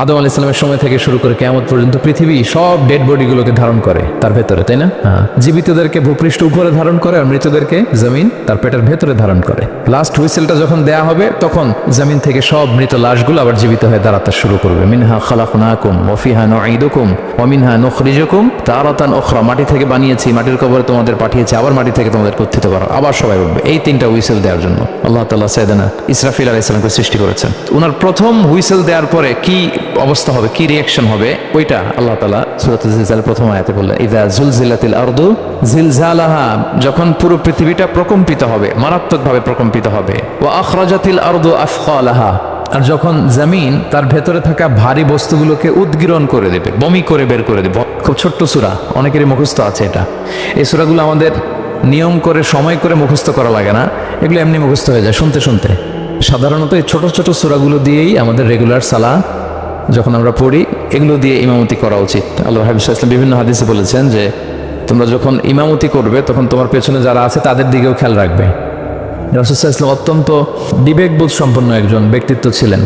আদম আলাইহিস সালামের সময় থেকে শুরু করে কিয়ামত পর্যন্ত পৃথিবী সব ডেড বডিগুলোকে ধারণ করে তার ভেতরে, তাই না? জীবিতদেরকে ভূপৃষ্ঠ উপরে ধারণ করে আর মৃতদেরকে জমিন তার পেটের ভেতরে ধারণ করে। লাস্ট হুইসেলটা যখন দেয়া হবে তখন জমিন থেকে সব মৃত লাশগুলো আবার জীবিত হয়ে দাঁড়াতে শুরু করবে। মিনহা খালাকনাকুম ওয়া ফিহা নুঈদুকুম ওয়া মিনহা নুখরিজুকুম তারাতান উখরা, মাটি থেকে বানিয়েছি, মাটির কবরে তোমাদের পাঠিয়েছি, আবার মাটি থেকে তোমাদের উত্থিত করা, আবার সবাই উঠবে। এই তিনটা হুইসেল দেওয়ার জন্য আল্লাহ তাআলা সাইয়েদনা ইসরাফিল আলাইহিস সালামকে সৃষ্টি করেছেন। ওনার প্রথম হুইসেল দেওয়ার পরে কি অবস্থা হবে, কি রিঅ্যাকশন হবে, ওইটা আল্লাহ তাআলা সূরাতুল জিলজালের প্রথম আয়াতে বললেন, ইযা জুলজিলাতিল আরদু জিলজালাহা, যখন পুরো পৃথিবীটা প্রকম্পিত হবে, মারাত্মকভাবে প্রকম্পিত হবে, ওয়া আখরাজাতিল আরদু আফকালাহা, আর যখন জমিন তার ভেতরে থাকা ভারী বস্তুগুলোকে উদ্গীরণ করে দেবে, বমি করে বের করে দেবে। খুব ছোট্ট সূরা, অনেকেরই মুখস্থ আছে এটা। এই সূরাগুলো আমাদের নিয়ম করে সময় করে মুখস্থ করা লাগে না, এগুলো এমনি মুখস্থ হয়ে যায় শুনতে শুনতে। সাধারণত এই ছোট ছোট সূরাগুলো দিয়েই আমাদের রেগুলার সালাহ যখন আমরা পড়ি, এগুলো দিয়ে ইমামতি করা উচিত। আল্লাহ হাবিব সাল্লাল্লাহু আলাইহি ওয়াসাল্লাম বিভিন্ন হাদিসে বলেছেন যে তোমরা যখন ইমামতি করবে তখন তোমার পেছনে যারা আছে তাদের দিকেও খেয়াল রাখবে। রাসূল সাল্লাল্লাহু আলাইহি ওয়াসাল্লাম অত্যন্ত বিবেকবোধ সম্পন্ন একজন ব্যক্তিত্ব ছিলেন।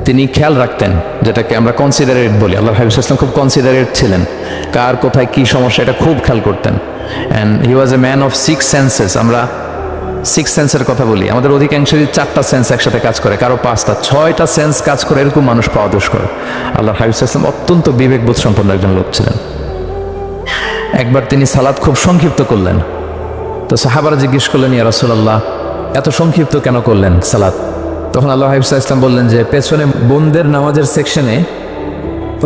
তিনি খেয়াল রাখতেন, যেটাকে আমরা কনসিডারেট বলি। আল্লাহ হাবিব সাল্লাল্লাহু আলাইহি ওয়াসাল্লাম খুব কনসিডারেট ছিলেন, কার কোথায় কি সমস্যা এটা খুব খেয়াল করতেন। And he was a man of 6 senses. আমরা 6 সেন্সের কথা বলি, আমাদের অধিকাংশেরই 4টা সেন্স একসাথে কাজ করে, কারো 5টা, 6টা সেন্স কাজ করে, এরকম মানুষ পাওয়া দুষ্কর। আল্লাহ হাবিব সাল্লাল্লাহু আলাইহি ওয়াসাল্লাম অত্যন্ত বিবেকবোধ সম্পন্ন একজন লোক ছিলেন। একবার তিনি সালাত খুব সংক্ষিপ্ত করলেন, তো সাহাবারা জিজ্ঞেস করলেন, ইয়া রাসূলুল্লাহ এত সংক্ষিপ্ত কেন করলেন সালাত? তখন আল্লাহ হাবিব সাল্লাল্লাহু আলাইহি ওয়াসাল্লাম বললেন যে পেছনে বোনদের নামাজের সেকশনে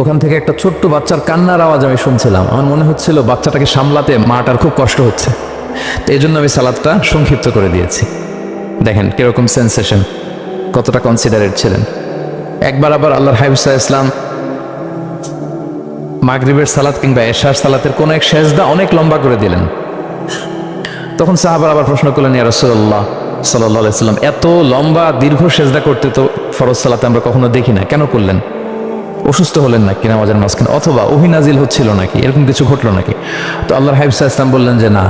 ওখান থেকে একটা ছোট্ট বাচ্চার কান্নার আওয়াজ আমি শুনছিলাম। আমার মনে হচ্ছিল বাচ্চাটাকে সামলাতে মাটার খুব কষ্ট হচ্ছে, তো এই জন্য আমি সালাদটা সংক্ষিপ্ত করে দিয়েছি। দেখেন কিরকম সেন্সেশন, কতটা কনসিডারেট ছিলেন। একবার আবার আল্লাহর হাবিব সাল্লাল্লাহু আলাইহি ওয়াসাল্লাম মাগরিবের সালাত কিংবা এশার সালাতের কোন এক সেজদা অনেক লম্বা করে দিলেন। তখন সাহাবারা আবার প্রশ্ন করলেন, ইয়া রাসূলুল্লাহ সাল্লাল্লাহু আলাইহি ওয়াসাল্লাম এত লম্বা দীর্ঘ সেজদা করতে তো ফরজ সালাতে আমরা কখনো দেখি না, কেন করলেন? অসুস্থ হলেন নাকি নামাজের মাঝখানে, অথবা ওহী নাজিল হচ্ছিল নাকি, এরকম কিছু ঘটলো নাকি? তো আল্লাহর হাবিব সাল্লাল্লাহু আলাইহি ওয়াসাল্লাম বললেন যে না,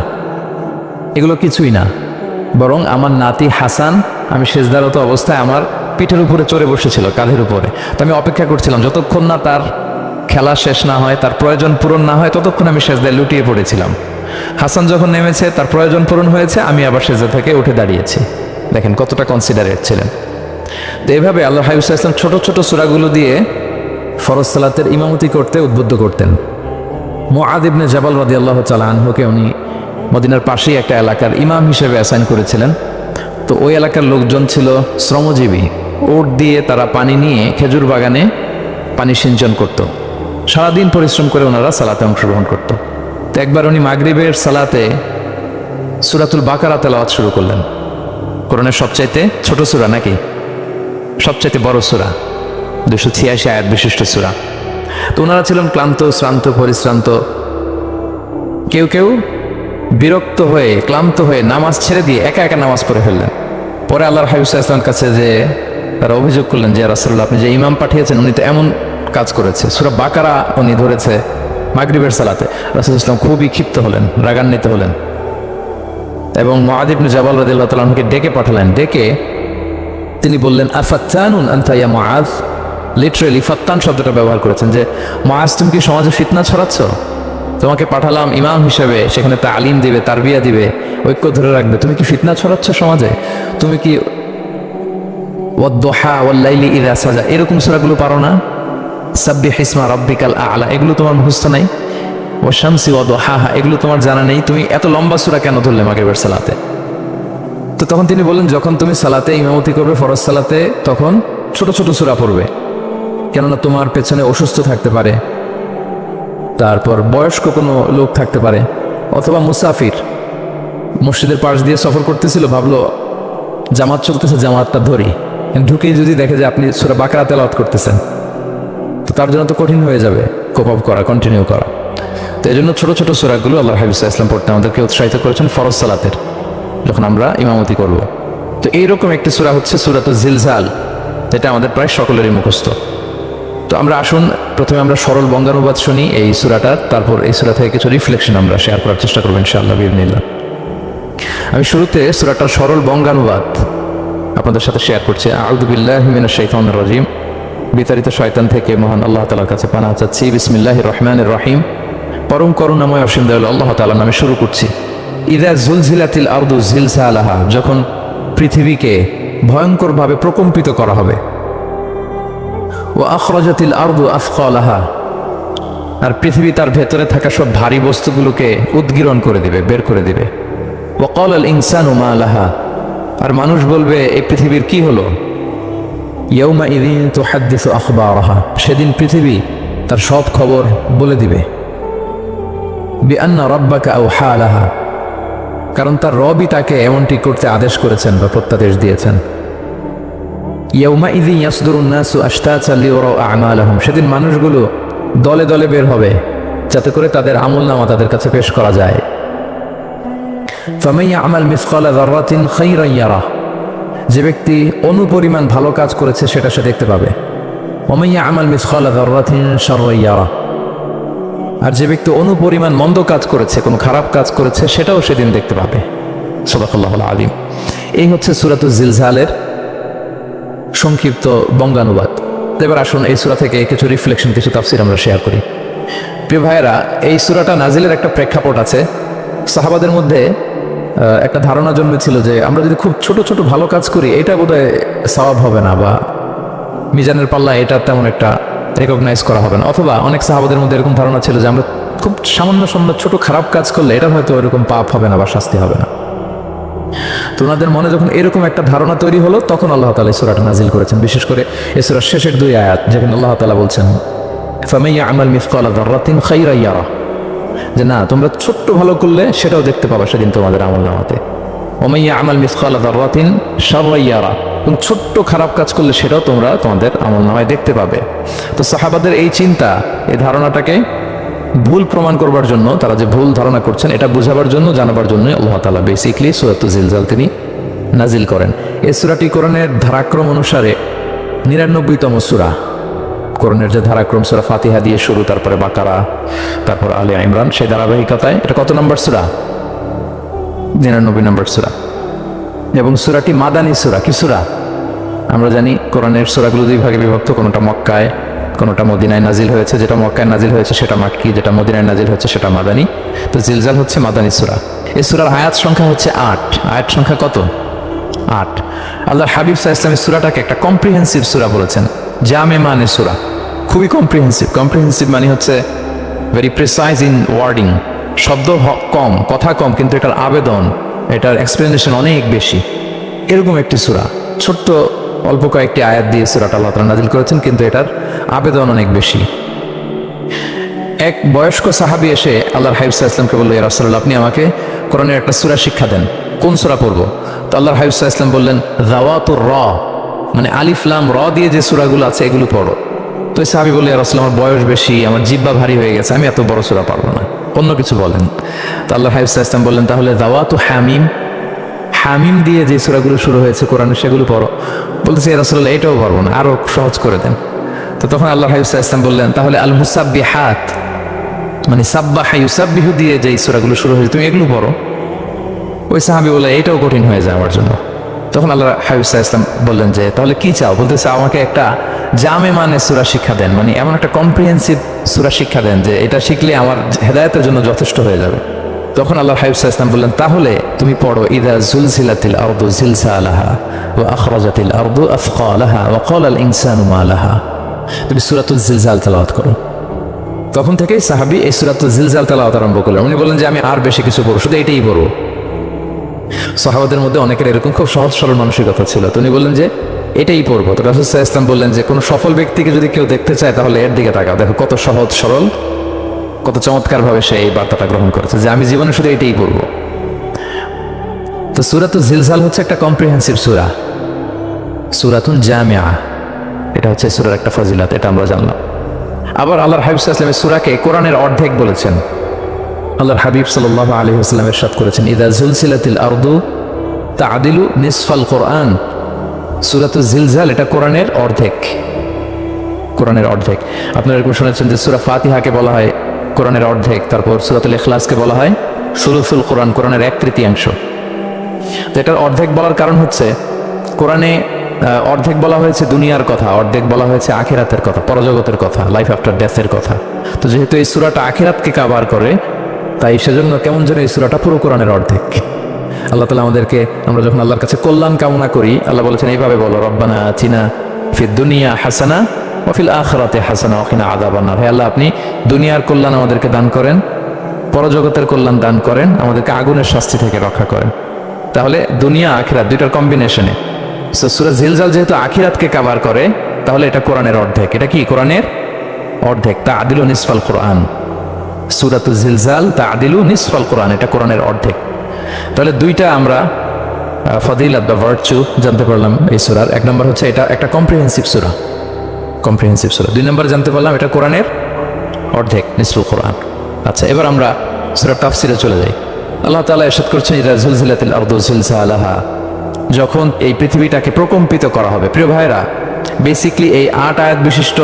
এগুলো কিছুই না, বরং আমার নাতি হাসান আমি সেজদারত অবস্থায় আমার পিঠের উপরে চড়ে বসেছিল, কাঁধের উপরে। তো আমি অপেক্ষা করছিলাম যতক্ষণ না তার খেলা শেষ না হয়, তার প্রয়োজন পূরণ না হয়, ততক্ষণ আমি সেজদায় লুটিয়ে পড়েছিলাম। হাসান যখন নেমেছে, তার প্রয়োজন পূরণ হয়েছে, আমি আবার সেজদা থেকে উঠে দাঁড়িয়েছি। দেখেন কতটা কনসিডারেট ছিলেন। তো এইভাবে আল্লাহ হাবিব সাল্লাল্লাহু আলাইহি ওয়াসাল্লাম ছোট ছোট সূরাগুলো দিয়ে ফরজ সালাতের ইমামতি করতে উদ্বুদ্ধ করতেন। মুআয ইবনে জাবাল রাদিয়াল্লাহু তাআলা আনহুকে উনি মদিনার পাশেই একটা এলাকার ইমাম হিসেবে অ্যাসাইন করেছিলেন। তো ওই এলাকার লোকজন ছিল শ্রমজীবী, ওট দিয়ে তারা পানি নিয়ে খেজুর বাগানে পানি সিঞ্চন করত। সারাদিন পরিশ্রম করে ওনারা সালাতে অংশগ্রহণ করত। তো একবার উনি মাগরিবের সালাতে সূরাতুল বাকারা তেলাওয়াত শুরু করলেন। কোরআনের সবচাইতে ছোট সূরা নাকি সবচাইতে বড় সূরা, 286 আয়াত বিশিষ্ট সূরা। তো ওনারা ছিলেন ক্লান্ত, শ্রান্ত, পরিশ্রান্ত। কেউ কেউ বিরক্ত হয়ে ক্লান্ত হয়ে নামাজ ছেড়ে দিয়ে একা একা নামাজ পড়ে ফেললেন। পরে আল্লাহর হাবিব সাল্লাল্লাহু আলাইহি ওয়াসাল্লামের কাছে যে তারা অভিযোগ করলেন যে রাসূলুল্লাহ আপনি যে ইমাম পাঠিয়েছেন উনি তো এমন কাজ করেছে, সূরা বাকারা উনি ধরেছে মাগরিবের সালাতে। রাসূলুল্লাহ সাল্লাল্লাহু আলাইহি ওয়াসাল্লাম খুবই ক্ষিপ্ত হলেন, রাগান্বিত হলেন এবং মুআয ইবনে জাবাল রাদিয়াল্লাহু তাআলা আনহুকে ডেকে পাঠালেন। ডেকে তিনি বললেন, আফাত্তানুন আনতা ইয়া মুআয, লিটারালি ফাত্তান শব্দটা ব্যবহার করেছেন যে মুআয তুমি কি সমাজে ফিতনা ছড়াচ্ছ? তোমাকে পাঠালাম ইমাম হিসেবে, সেখানে তালিম দিবে, তারবিয়া দিবে, ঐক্য ধরে রাখবে, তুমি কি ফিতনা ছড়াচ্ছ সমাজে? তুমি কি ওয়াদ-দুহা ওয়াল-লাইলি ইযা সাজা এরকম সূরাগুলো পারো না? সাব্বিহ ইসমা রাব্বিকাল আ'লা এগুলো তোমার মুখস্থ নাই? ওয়াশ-শামসি ওয়া-দুহাহা এগুলো তোমার জানা নেই? তুমি এত লম্বা সূরা কেন ধরলে মাগরিবের সালাতে? তো তখন তিনি বললেন, যখন তুমি সালাতে ইমামতি করবে ফরজ সালাতে, তখন ছোট ছোট সূরা পড়বে, কেননা তোমার পেছনে অসুস্থ থাকতে পারে, তারপর বয়স্ক কোনো লোক থাকতে পারে, অথবা মুসাফির মসজিদের পাশ দিয়ে সফর করতেছিল, ভাবলো জামাত চলতেছে জামাতটা ধরি, ঢুকেই যদি দেখে যে আপনি সূরা বাকারা তেলাওয়াত করতেছেন, তো তার জন্য তো কঠিন হয়ে যাবে কোপ আপ করা, কন্টিনিউ করা। তো এই জন্য ছোট ছোট সূরাগুলো আল্লাহর হাবিব সাল্লাল্লাহু আলাইহি ওয়াসাল্লাম পড়তে আমাদেরকে উৎসাহিত করেছেন ফরজ সালাতের, যখন আমরা ইমামতি করব। তো এইরকম একটি সূরা হচ্ছে সূরাতুল জিলজাল, যেটা আমাদের প্রায় সকলেরই মুখস্থ। তো আমরা আসুন প্রথমে আমরা সরল বঙ্গানুবাদ শুনি এই সূরাটার, তারপর এই সূরা থেকে কিছু রিফ্লেকশন আমরা শেয়ার করার চেষ্টা করব ইনশাআল্লাহ বিইذنিল্লাহ। আমি শুরুতে সূরাটার সরল বঙ্গানুবাদ আপনাদের সাথে শেয়ার করছি। আউযু বিল্লাহি মিনাশ শাইতানির রাজীম। বিতাড়িত শয়তান থেকে মহান আল্লাহ তাআলার কাছে পানাহ চাচ্ছি। বিসমিল্লাহির রহমানির রহিম। পরম করুণাময় অসীম দয়ালু আল্লাহ তাআলার নামে শুরু করছি। ইযা জুলজিলাতিল আরদু জিলজালাহা, যখন পৃথিবীকে ভয়ঙ্করভাবে প্রকম্পিত করা হবে। ওয়া আখরাজাতিল আরদু আথকালাহা, আর পৃথিবী তার ভেতরে থাকা সব ভারী বস্তুগুলোকে উদ্গীরণ করে দিবে, বের করে দিবে। ওয়া ক্বালাল ইনসানু মা লাহা, আর মানুষ বলবে এই পৃথিবীর কি হলো। ইয়াউমা ইযিন তুহাদ্দিসু আখবারাহা, সেদিন পৃথিবী তার সব খবর বলে দিবে। বিআন্না রাব্বাকা আওহা লাহা, কারণ তার রবই তাকে এমনটি করতে আদেশ করেছেন বা প্রত্যাদেশ দিয়েছেন। ইয়াউমা ইযিন ইয়াসদুরুন নাসু আশতাতান লিয়ারাউ আ'মালাহুম, সেদিন মানুষগুলো দলে দলে বের হবে যাতে করে তাদের আমলনামা তাদের কাছে পেশ করা যায়। ফামান ইয়া'মাল মিসকালা যাররাতিন খায়রান ইয়ারাহ, যে ব্যক্তি অনুপরিমাণ ভালো কাজ করেছে সেটা সে দেখতে পাবে। ওয়া মান ইয়া'মাল মিসকালা যাররাতিন শাররান ইয়ারাহ, আর যে ব্যক্তি অনুপরিমাণ মন্দ কাজ করেছে, কোনো খারাপ কাজ করেছে, সেটাও সেদিন দেখতে পাবে। সাদাকাল্লাহুল আযীম। এই হচ্ছে সূরাতুজ জিলজালের সংক্ষিপ্ত বঙ্গানুবাদ। এবার আসুন এই সূরা থেকে কিছু রিফ্লেকশন, কিছু তাফসীর আমরা শেয়ার করি। প্রিয় ভাইয়েরা, এই সূরাটা নাজিলের একটা প্রেক্ষাপট আছে। সাহাবাদের মধ্যে একটা ধারণা জন্মেছিল যে আমরা যদি খুব ছোট ছোট ভালো কাজ করি এটা বোধহয় সওয়াব হবে না, বা মিজানের পাল্লা এটা তেমন একটা রেকগনাইজ করা হবে না। অথবা অনেক সাহাবাদের মধ্যে এরকম ধারণা ছিল যে আমরা খুব সামান্য সামান্য ছোট খারাপ কাজ করলে এটা হয়তো এরকম পাপ হবে না বা শাস্তি হবে না। তো ওনাদের মনে যখন এরকম একটা ধারণা তৈরি হলো, তখন আল্লাহ তাআলা এই সূরাটা নাজিল করেছেন। বিশেষ করে এই সূরার শেষের 2 আয়াত, যেখানে আল্লাহ তাআলা বলছেন ফামান ইয়া'মাল মিসকালা যাররাতিন খায়রান ইয়ারা, যে না, তোমরা ছোট্ট ভালো করলে সেটাও দেখতে পাবা সেদিন তোমাদের আমলনামাতে। ওয়া মান ইয়া'মাল মিসকালা যাররাতিন শাররান ইয়ারা, এবং ছোট্ট খারাপ কাজ করলে সেটাও তোমরা তোমাদের আমলনামায় দেখতে পাবে। তো সাহাবাদের এই চিন্তা, এই ধারণাটাকে ভুল প্রমাণ করবার জন্য, তারা যে ভুল ধারণা করছেন এটা বোঝাবার জন্য, জানাবার জন্য আল্লাহ তাআলা বেসিক্যালি সূরাতুজ জিলজাল তিনি নাজিল করেন। এই সূরাটি কোরআনের ধারাক্রম অনুসারে 99তম সূরা। কোরআনের যে ধারাক্রম, সূরা ফাতিহা দিয়ে শুরু, তারপরে বাকারা, তারপর আলে ইমরান, সেই ধারাবাহিকতায় এটা কত নম্বর সূরা? 99 নম্বর সূরা। এবং সূরাটি মাদানী সূরা। কি সূরা? আমরা জানি কোরআনের সূরাগুলো 2 ভাগে বিভক্ত, কোনটা মক্কায়, কোনটা মদিনায় নাজিল হয়েছে। যেটা মক্কায় নাজিল হয়েছে সেটা মাক্কি, যেটা মদিনায় নাজিল হয়েছে সেটা মাদানী। তো জিলজাল হচ্ছে মাদানী সূরা। এই সূরার আয়াত সংখ্যা হচ্ছে 8। আয়াত সংখ্যা কত? 8। আল্লাহর হাবিব সাল্লাল্লাহু আলাইহি ওয়াসাল্লাম এই সূরাটাকে একটা কম্প্রিহেন্সিভ সূরা বলেছেন। জামে মানে সূরা, খুবই কম্প্রিহেন্সিভ। কম্প্রিহেন্সিভ মানে হচ্ছে ভেরি প্রিসাইজ ইন ওয়ার্ডিং, শব্দ কম, কথা কম, কিন্তু এটার আবেদন, এটার এক্সপ্লেনেশন অনেক বেশি। এরকম একটি সূরা, ছোট্ট অল্প কয়েকটি আয়াত দিয়ে সূরাটা আল্লাহ তাআলা নাজিল করেছেন, কিন্তু এটার আবেদন অনেক বেশি। এক বয়স্ক সাহাবী এসে আল্লাহর হাবিব সাল্লাল্লাহু আলাইহি ওয়াসাল্লামকে বলল, ইয়া রাসূলুল্লাহ, আপনি আমাকে কোরআনের একটা সূরা শিক্ষা দেন, কোন সূরা পড়বো? তো আল্লাহর হাবিব সাল্লাল্লাহু আলাইহি ওয়াসাল্লাম বললেন, যাওয়াতুর র, মানে আলিফ লাম র দিয়ে যে সূরাগুলো আছে এগুলো পড়ো। তো এই সাহাবী বলল, ইয়া রাসূলুল্লাহ, আমার বয়স বেশি, আমার জিহ্বা ভারী হয়ে গেছে, আমি এত বড় সূরা পারবো না, অন্য কিছু বলেন। তো আল্লাহর হাবিব সাল্লাল্লাহু আলাইহি ওয়াসাল্লাম বললেন, তাহলে যাওয়াতু হামিম, হামিম দিয়ে যে সূরাগুলো শুরু হয়েছে কোরআনে সেগুলো পড়ো। বলতেছে, ইয়া রাসূলুল্লাহ, এটাও পারবো না, আরো সহজ করে দেন। তো তখন আল্লাহর হাবিব সাল্লাল্লাহু আলাইহি ওয়াসাল্লাম বললেন, তাহলে আল মুসাব্বিহাত, মানে সাব্বাহা ইউসাব্বিহু দিয়ে যে সূরাগুলো শুরু হয়েছে তুমি এগুলো পড়ো। ওই সাহাবী বললেন, এটাও কঠিন হয়ে যায় আমার জন্য। তখন আল্লাহর হাবিব সাল্লাল্লাহু আলাইহি ওয়াসাল্লাম বললেন যে, তাহলে কি চাও? বলতেছে, আমাকে একটা জামে মানে সূরা শিক্ষা দেন, মানে এমন একটা কম্প্রিহেন্সিভ সূরা শিক্ষা দেন যে এটা শিখলে আমার হেদায়েতের জন্য যথেষ্ট হয়ে যাবে। তখন আল্লাহর হাবিব সাল্লাল্লাহু আলাইহি ওয়াসাল্লাম বললেন, তাহলে তুমি পড়ো ইযা জুলজিলাতিল আরদু জিলজালাহা ওয়া আখরাজাতিল আরদু আথকালাহা ওয়া ক্বালাল ইনসানু মা লাহা। তুমি সূরাতুল জিলজাল তেলাওয়াত করো। তখন থেকেই সাহাবী এই সূরাতুল জিলজাল তেলাওয়াত আরম্ভ করলেন। উনি বললেন যে আমি আর বেশি কিছু পড়ব, শুধু এটাই পড়ব। সাহাবাদের মধ্যে অনেকের এরকম খুব সহজ সরল মানসিকতা ছিল। তো উনি বললেন যে এটাই পড়বো। তো রাসূল সাল্লাল্লাহু আলাইহি ওয়াসাল্লাম বললেন যে কোনো সফল ব্যক্তিকে যদি কেউ দেখতে চায় তাহলে এর দিকে তাকাও, দেখো কত সহজ সরল, কত চমৎকার ভাবে সে এই বার্তাটা গ্রহণ করেছে যে আমি জীবনে শুধু এটাই পড়বো। তো সূরাতুল জিলজাল হচ্ছে একটা কম্প্রিহেন্সিভ সূরা, সূরাতুন জামিআ। এটা হচ্ছে সূরার একটা ফজিলত, এটা আমরা জানলাম। আবার আল্লাহর হাবিব সাল্লাল্লাহু আলাইহি ওয়াসাল্লাম সূরাকে কোরআনের অর্ধেক বলেছেন। আল্লাহর হাবিব সাল্লাল্লাহু আলাইহি ওয়াসাল্লাম ইরশাদ করেছেন, ইযা জুলজিলাতিল আরদু তা'দিলু নিসফাল কোরআন। সূরাতুল জিলজাল এটা কোরআনের অর্ধেক, কোরআনের অর্ধেক। আপনারা এরকম শুনেছেন যে সূরা ফাতিহাকে বলা হয় কোরআনের অর্ধেক, তারপর সূরাতুল ইখলাসকে বলা হয় সুলুসুল কোরআন, কোরআনের 1/3। তো এটার অর্ধেক বলার কারণ হচ্ছে কোরআনে অর্ধেক বলা হয়েছে দুনিয়ার কথা, অর্ধেক বলা হয়েছে আখিরাতের কথা, পরজগতের কথা, লাইফ আফটার ডেথের কথা। তো যেহেতু এই সূরাটা আখিরাতকে কভার করে, তাই সেজন্য কেমন যেন এই সূরাটা পুরো কোরআনের অর্ধেক। আল্লাহ তাআলা আমাদেরকে, আমরা যখন আল্লাহর কাছে কল্যাণ কামনা করি, আল্লাহ বলেছেন এইভাবে বলো, রব্বানা আতিনা ফিদ দুনিয়া হাসানা ওয়া ফিল আখিরাতি হাসানা ওয়া কিনা আযাবান নার। হে আল্লাহ, আপনি দুনিয়ার কল্যাণ আমাদেরকে দান করেন, পরজগতের কল্যাণ দান করেন, আমাদেরকে আগুনের শাস্তি থেকে রক্ষা করেন। তাহলে দুনিয়া আখিরাত দুইটার কম্বিনেশনে। সূরা জিলজাল যেহেতু আখিরাতকে কভার করে, তাহলে এটা কোরআনের অর্ধেক। এটা কি কোরআনের অর্ধেক? তাআদিলু নিসফাল কোরআন। সূরাতুল জিলজাল তাআদিলু নিসফাল কোরআন, এটা কোরআনের অর্ধেক। তাহলে দুইটা আমরা ফজিলত বা ভার্চু জানতে পারলাম এই সূরার। এক নম্বর হচ্ছে এটা একটা কম্প্রিহেন্সিভ সূরা, কম্প্রিহেন্সিভ সূরা। দুই নম্বর জানতে পারলাম এটা কোরআনের অর্ধেক, নিসফুল কোরআন। আচ্ছা, এবার আমরা সূরা তাফসিরে চলে যাই। আল্লাহ তাআলা ইরশাদ করছেন, ইযা যুলজিলাতিল আরদু জিলজালাহা, যখন এই পৃথিবীটাকে প্রকম্পিত করা হবে। প্রিয় ভাইরা, বেসিকলি এই 8 আয়াত বিশিষ্ট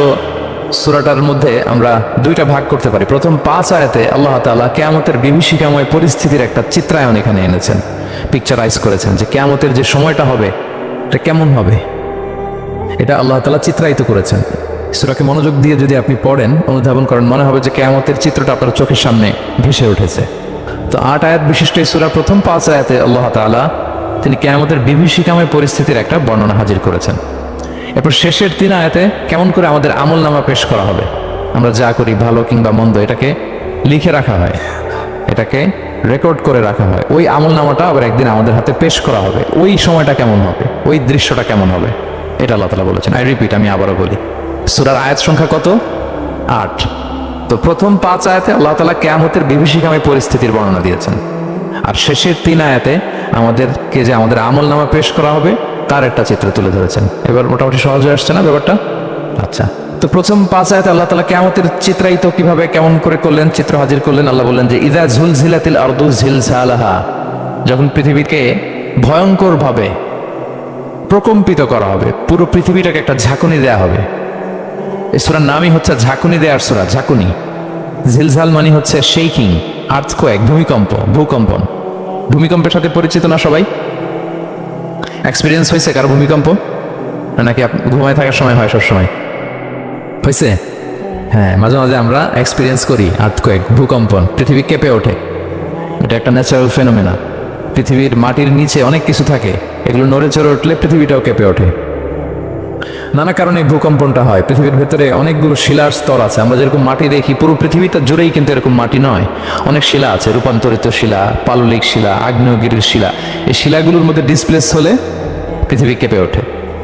সূরাটার মধ্যে আমরা দুইটা ভাগ করতে পারি। প্রথম 5 আয়াতে আল্লাহ তাআলা কিয়ামতের বিভীষিকাময় পরিস্থিতির একটা চিত্রায়ন এখানে এনেছেন, পিকচারাইজ করেছেন যে কিয়ামতের যে সময়টা হবে এটা কেমন হবে, এটা আল্লাহ তাআলা চিত্রায়িত করেছেন। সূরাকে মনোযোগ দিয়ে যদি আপনি পড়েন, অনুধাবন করেন, মনে হবে যে কিয়ামতের চিত্রটা আপনার চোখের সামনে ভেসে উঠেছে। তো 8 আয়াত বিশিষ্ট এই সূরা প্রথম 5 আয়াতে আল্লাহ তাআলা তিনি কিয়ামতের বিভীষিকাময় পরিস্থিতির একটা বর্ণনা হাজির করেছেন। এরপর শেষের 3 আয়াতে কেমন করে আমাদের আমলনামা পেশ করা হবে, আমরা যা করি ভালো কিংবা মন্দ, এটাকে লিখে রাখা হয়, এটাকে রেকর্ড করে রাখা হয়। ওই আমলনামাটা আবার একদিন আমাদের হাতে পেশ করা হবে। ওই সময়টা কেমন হবে, ওই দৃশ্যটা কেমন হবে, এটা আল্লাহ তাআলা বলেছেন। আই রিপিট, আমি আবারও বলি, সূরার আয়াত সংখ্যা কত? 8। তো প্রথম 5 আয়াতে আল্লাহ তাআলা কিয়ামতের বিভীষিকাময় পরিস্থিতির বর্ণনা দিয়েছেন, আর শেষের 3 আয়াতে আমাদেরকে যে আমাদের আমলনামা পেশ করা হবে তার একটা চিত্র তুলে ধরেছেন। এবার মোটামুটি সহজ হয়ে আসছে না ব্যাপারটা? আচ্ছা, তো প্রথম 5 আয়াতে আল্লাহ তাআলা কিয়ামতের চিত্রায়িত কিভাবে কেমন করে করলেন, চিত্র হাজির করলেন। আল্লাহ বললেন যে ইযা যুলজিলাতিল আরদু জিলজালাহা, যখন পৃথিবীকে ভয়ঙ্কর ভাবে প্রকম্পিত করা হবে, পুরো পৃথিবীটাকে একটা ঝাঁকুনি দেয়া হবে। এই সূরার নামই হচ্ছে ঝাঁকুনি দেওয়ার সূরা, ঝাঁকুনি। জিলজাল মানে হচ্ছে শেকিং, আর্থকোয়েক, ভূমিকম্প, ভূকম্পন। ভূমিকম্পের সাথে পরিচিত না সবাই? এক্সপিরিয়েন্স হয়েছে কারো ভূমিকম্প? নাকি ঘুমায় থাকার সময় হয়, সব সময় হয়েছে? হ্যাঁ, মাঝে মাঝে আমরা এক্সপিরিয়েন্স করি আর্থকোয়েক, ভূকম্পন। পৃথিবী কেঁপে ওঠে, এটা একটা ন্যাচারাল ফেনোমেনা। পৃথিবীর মাটির নিচে অনেক কিছু থাকে, এগুলো নড়ে চড়ে উঠলে পৃথিবীটাও কেঁপে ওঠে। নানা কারণে ভূকম্পনটা হয়। পৃথিবীর ভেতরে অনেকগুলো শিলার স্তর আছে। আমরা যেরকম মাটি দেখি, পুরো পৃথিবীটা জুড়েই কিন্তু এরকম মাটি নয়, অনেক শিলা আছে, রূপান্তরিত শিলা, পাললিক শিলা, আগ্নেয়গিরির শিলা। এই শিলাগুলোর মধ্যে ডিসপ্লেস হলে পৃথিবী কেঁপে ওঠে।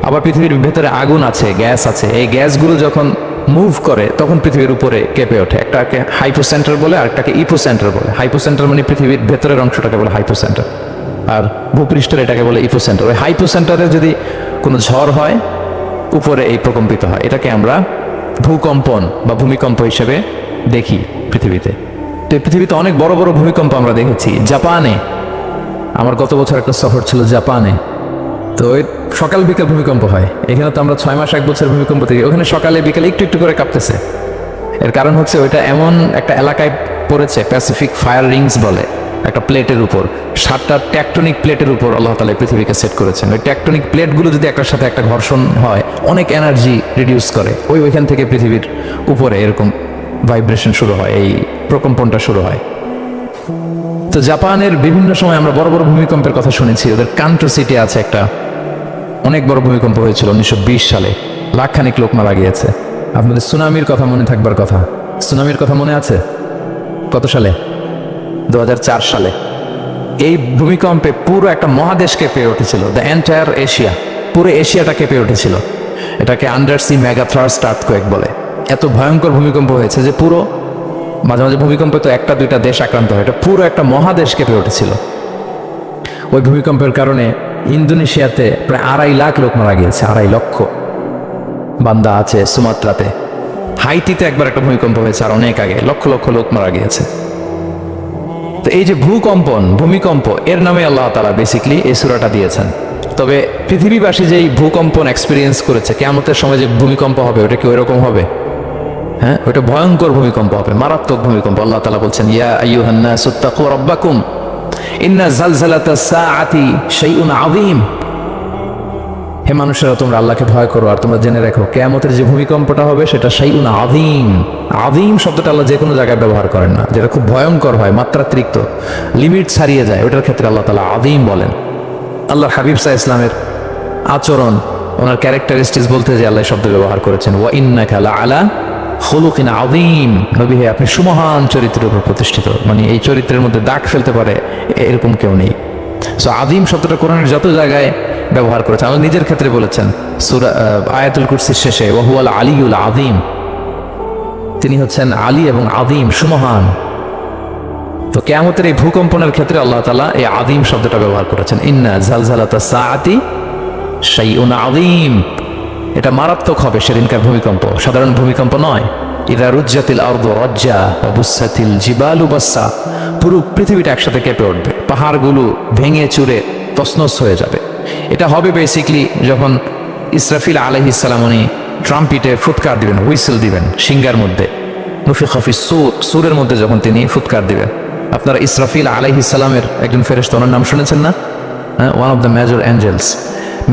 আবার পৃথিবীর ভেতরে আগুন আছে, গ্যাস আছে, এই গ্যাসগুলো যখন মুভ করে তখন পৃথিবীর উপরে কেঁপে ওঠে। একটাকে হাইপোসেন্টার বলে, আর একটাকে ইপোসেন্টার বলে। হাইপোসেন্টার মানে পৃথিবীর ভেতরের অংশটাকে বলে হাইপোসেন্টার, আর ভূপৃষ্ঠের এটাকে বলে ইপোসেন্টার। ওই হাইপোসেন্টারে যদি কোনো ঝড় হয়, উপরে এই প্রকম্পিত হয়। এটাকে আমরা ভূকম্পন বা ভূমিকম্প হিসেবে দেখি পৃথিবীতে। তো পৃথিবীতে অনেক বড় বড় ভূমিকম্প আমরা দেখেছি। জাপানে, আমার গত বছর একটা সফর ছিল জাপানে, তো ওই সকাল বিকাল ভূমিকম্প হয়। এখানে তো আমরা 6 মাস 1 বছর ভূমিকম্প দেখি, ওখানে সকালে বিকালে একটু একটু করে কাঁপতেছে। এর কারণ হচ্ছে ওইটা এমন একটা এলাকায় পড়েছে, প্যাসিফিক ফায়ার রিংস বলে, একটা প্লেটের উপর, 7টা ট্যাকটনিক প্লেটের উপর আল্লাহ তাআলা পৃথিবীকে সেট করেছেন। ওই ট্যাকটনিক প্লেটগুলো যদি একটার সাথে একটা ঘর্ষণ হয়, অনেক এনার্জি রিডিউস করে। ওইখান থেকে পৃথিবীর উপরে এরকম ভাইব্রেশন শুরু হয়, এই প্রকম্পনটা শুরু হয়। তো জাপানের বিভিন্ন সময় আমরা বড় বড় ভূমিকম্পের কথা শুনেছি। ওদের কান্টো সিটি আছে একটা, অনেক বড় ভূমিকম্প হয়েছিল 1920 সালে, লাখখানিক লোক মারা গিয়েছে। আপনাদের সুনামির কথা মনে থাকবার কথা, সুনামির কথা মনে আছে? কত সালে? 2004 সালে। এই ভূমিকম্পে পুরো একটা মহাদেশ কেঁপে উঠেছিল, দ্য এন্টায়ার এশিয়া, পুরো এশিয়াটা কেঁপে উঠেছিল। এটাকে under sea mega thrust earthquake বলে। এত ভয়ঙ্কর ভূমিকম্প হয়েছে যে পুরো, মাঝে মাঝে ভূমিকম্পে তো 1-2টা দেশ আক্রান্ত হয়, এটা পুরো একটা মহাদেশ কেঁপে উঠেছিল। ওই ভূমিকম্পের কারণে ইন্দোনেশিয়াতে প্রায় 2.5 লাখ লোক মারা গিয়েছে, 2.5 লক্ষ। বান্দা আছে সুমাত্রাতে। হাইতিতে একবার একটা ভূমিকম্প হয়েছে আর অনেক আগে, লক্ষ লক্ষ লোক মারা গিয়েছে। তো এই যে ভূকম্পন, ভূমিকম্প, এর নামে আল্লাহ তাআলা বেসিক্যালি এই সূরাটা দিয়েছেন। তবে পৃথিবীবাসী যে এই ভূকম্পন এক্সপিরিয়েন্স করেছে, কিয়ামতের সময় যে ভূমিকম্প হবে ওটা কি ওইরকম হবে? হ্যাঁ, ওটা ভয়ঙ্কর ভূমিকম্প হবে, মারাত্মক ভূমিকম্প। আল্লাহ তাআলা বলছেন, ইয়া আইয়ুহান নাসু তাকু রাব্বাকুম ইন্না যালজালাতাস সাআতি শাইউন আযীম। হে হে মানুষেরা, তোমরা আল্লাহকে ভয় করো আর তোমরা জেনে রাখো কিয়ামতের যে ভূমিকম্পটা হবে সেটা শাইউন আযীম। আযীম শব্দটা আল্লাহ যে কোনো জায়গায় ব্যবহার করেন না, যেটা খুব ভয়ঙ্কর হয়, মাত্রাতিরিক্ত, লিমিট ছাড়িয়ে যায়, ওটার ক্ষেত্রে আল্লাহ তাআলা আযীম বলেন। আল্লাহর হাবিব সাল্লাল্লাহু আলাইহি ইসলামের আচরণ, ওনার ক্যারেক্টারিস্টিক্স বলতে যে আল্লাহ শব্দ ব্যবহার করেছেন, ওয়া ইন্নাকা লাআলা খুলুকিন আযীম। নবী হে, আপনি সুমহান চরিত্রের উপর প্রতিষ্ঠিত, মানে এই চরিত্রের মধ্যে দাগ ফেলতে পারে এরকম কেউ নেই। সো আযীম শব্দটা কোরআনের যত জায়গায় ব্যবহার করেছেন, আল্লাহ নিজের ক্ষেত্রে বলেছেন সূরা আয়াতুল কুরসির শেষে, ওয়া হুয়াল আলিয়ুল আযীম, তিনি হচ্ছেন আলী এবং আযীম, সুমহান। তো কিয়ামতের এই ভূকম্পনের ক্ষেত্রে আল্লাহ তাআলা এই আযীম শব্দটা ব্যবহার করেছেন। ইন্না জালজালাতাস সাআতি শাইউন আযীম, এটা মারাত্মক হবে সেদিনকার ভূমিকম্প, সাধারণ ভূমিকম্প নয়। ইযা রুজ্জাতিল আরদু রাজ্জা ওয়া বুসাতিল জিবালু বাসসা, পুরো পৃথিবীটা একসাথে কেঁপে উঠবে, পাহাড়গুলো ভেঙে চুরে তছনছ হয়ে যাবে। এটা হবে বেসিকলি যখন ইসরাফিল আলাইহিস সালাম উনি ট্রাম্পিটে ফুৎকার দিবেন, হুইসেল দিবেন সিঙ্গার মধ্যে, নুফিখা ফিস সূর, সূরের মধ্যে যখন তিনি ফুৎকার দিবেন। আপনারা ইসরাফিল আলাইহিস সালামের একজন ফেরেশতা, ওনার নাম শুনেছেন না? One of the major angels,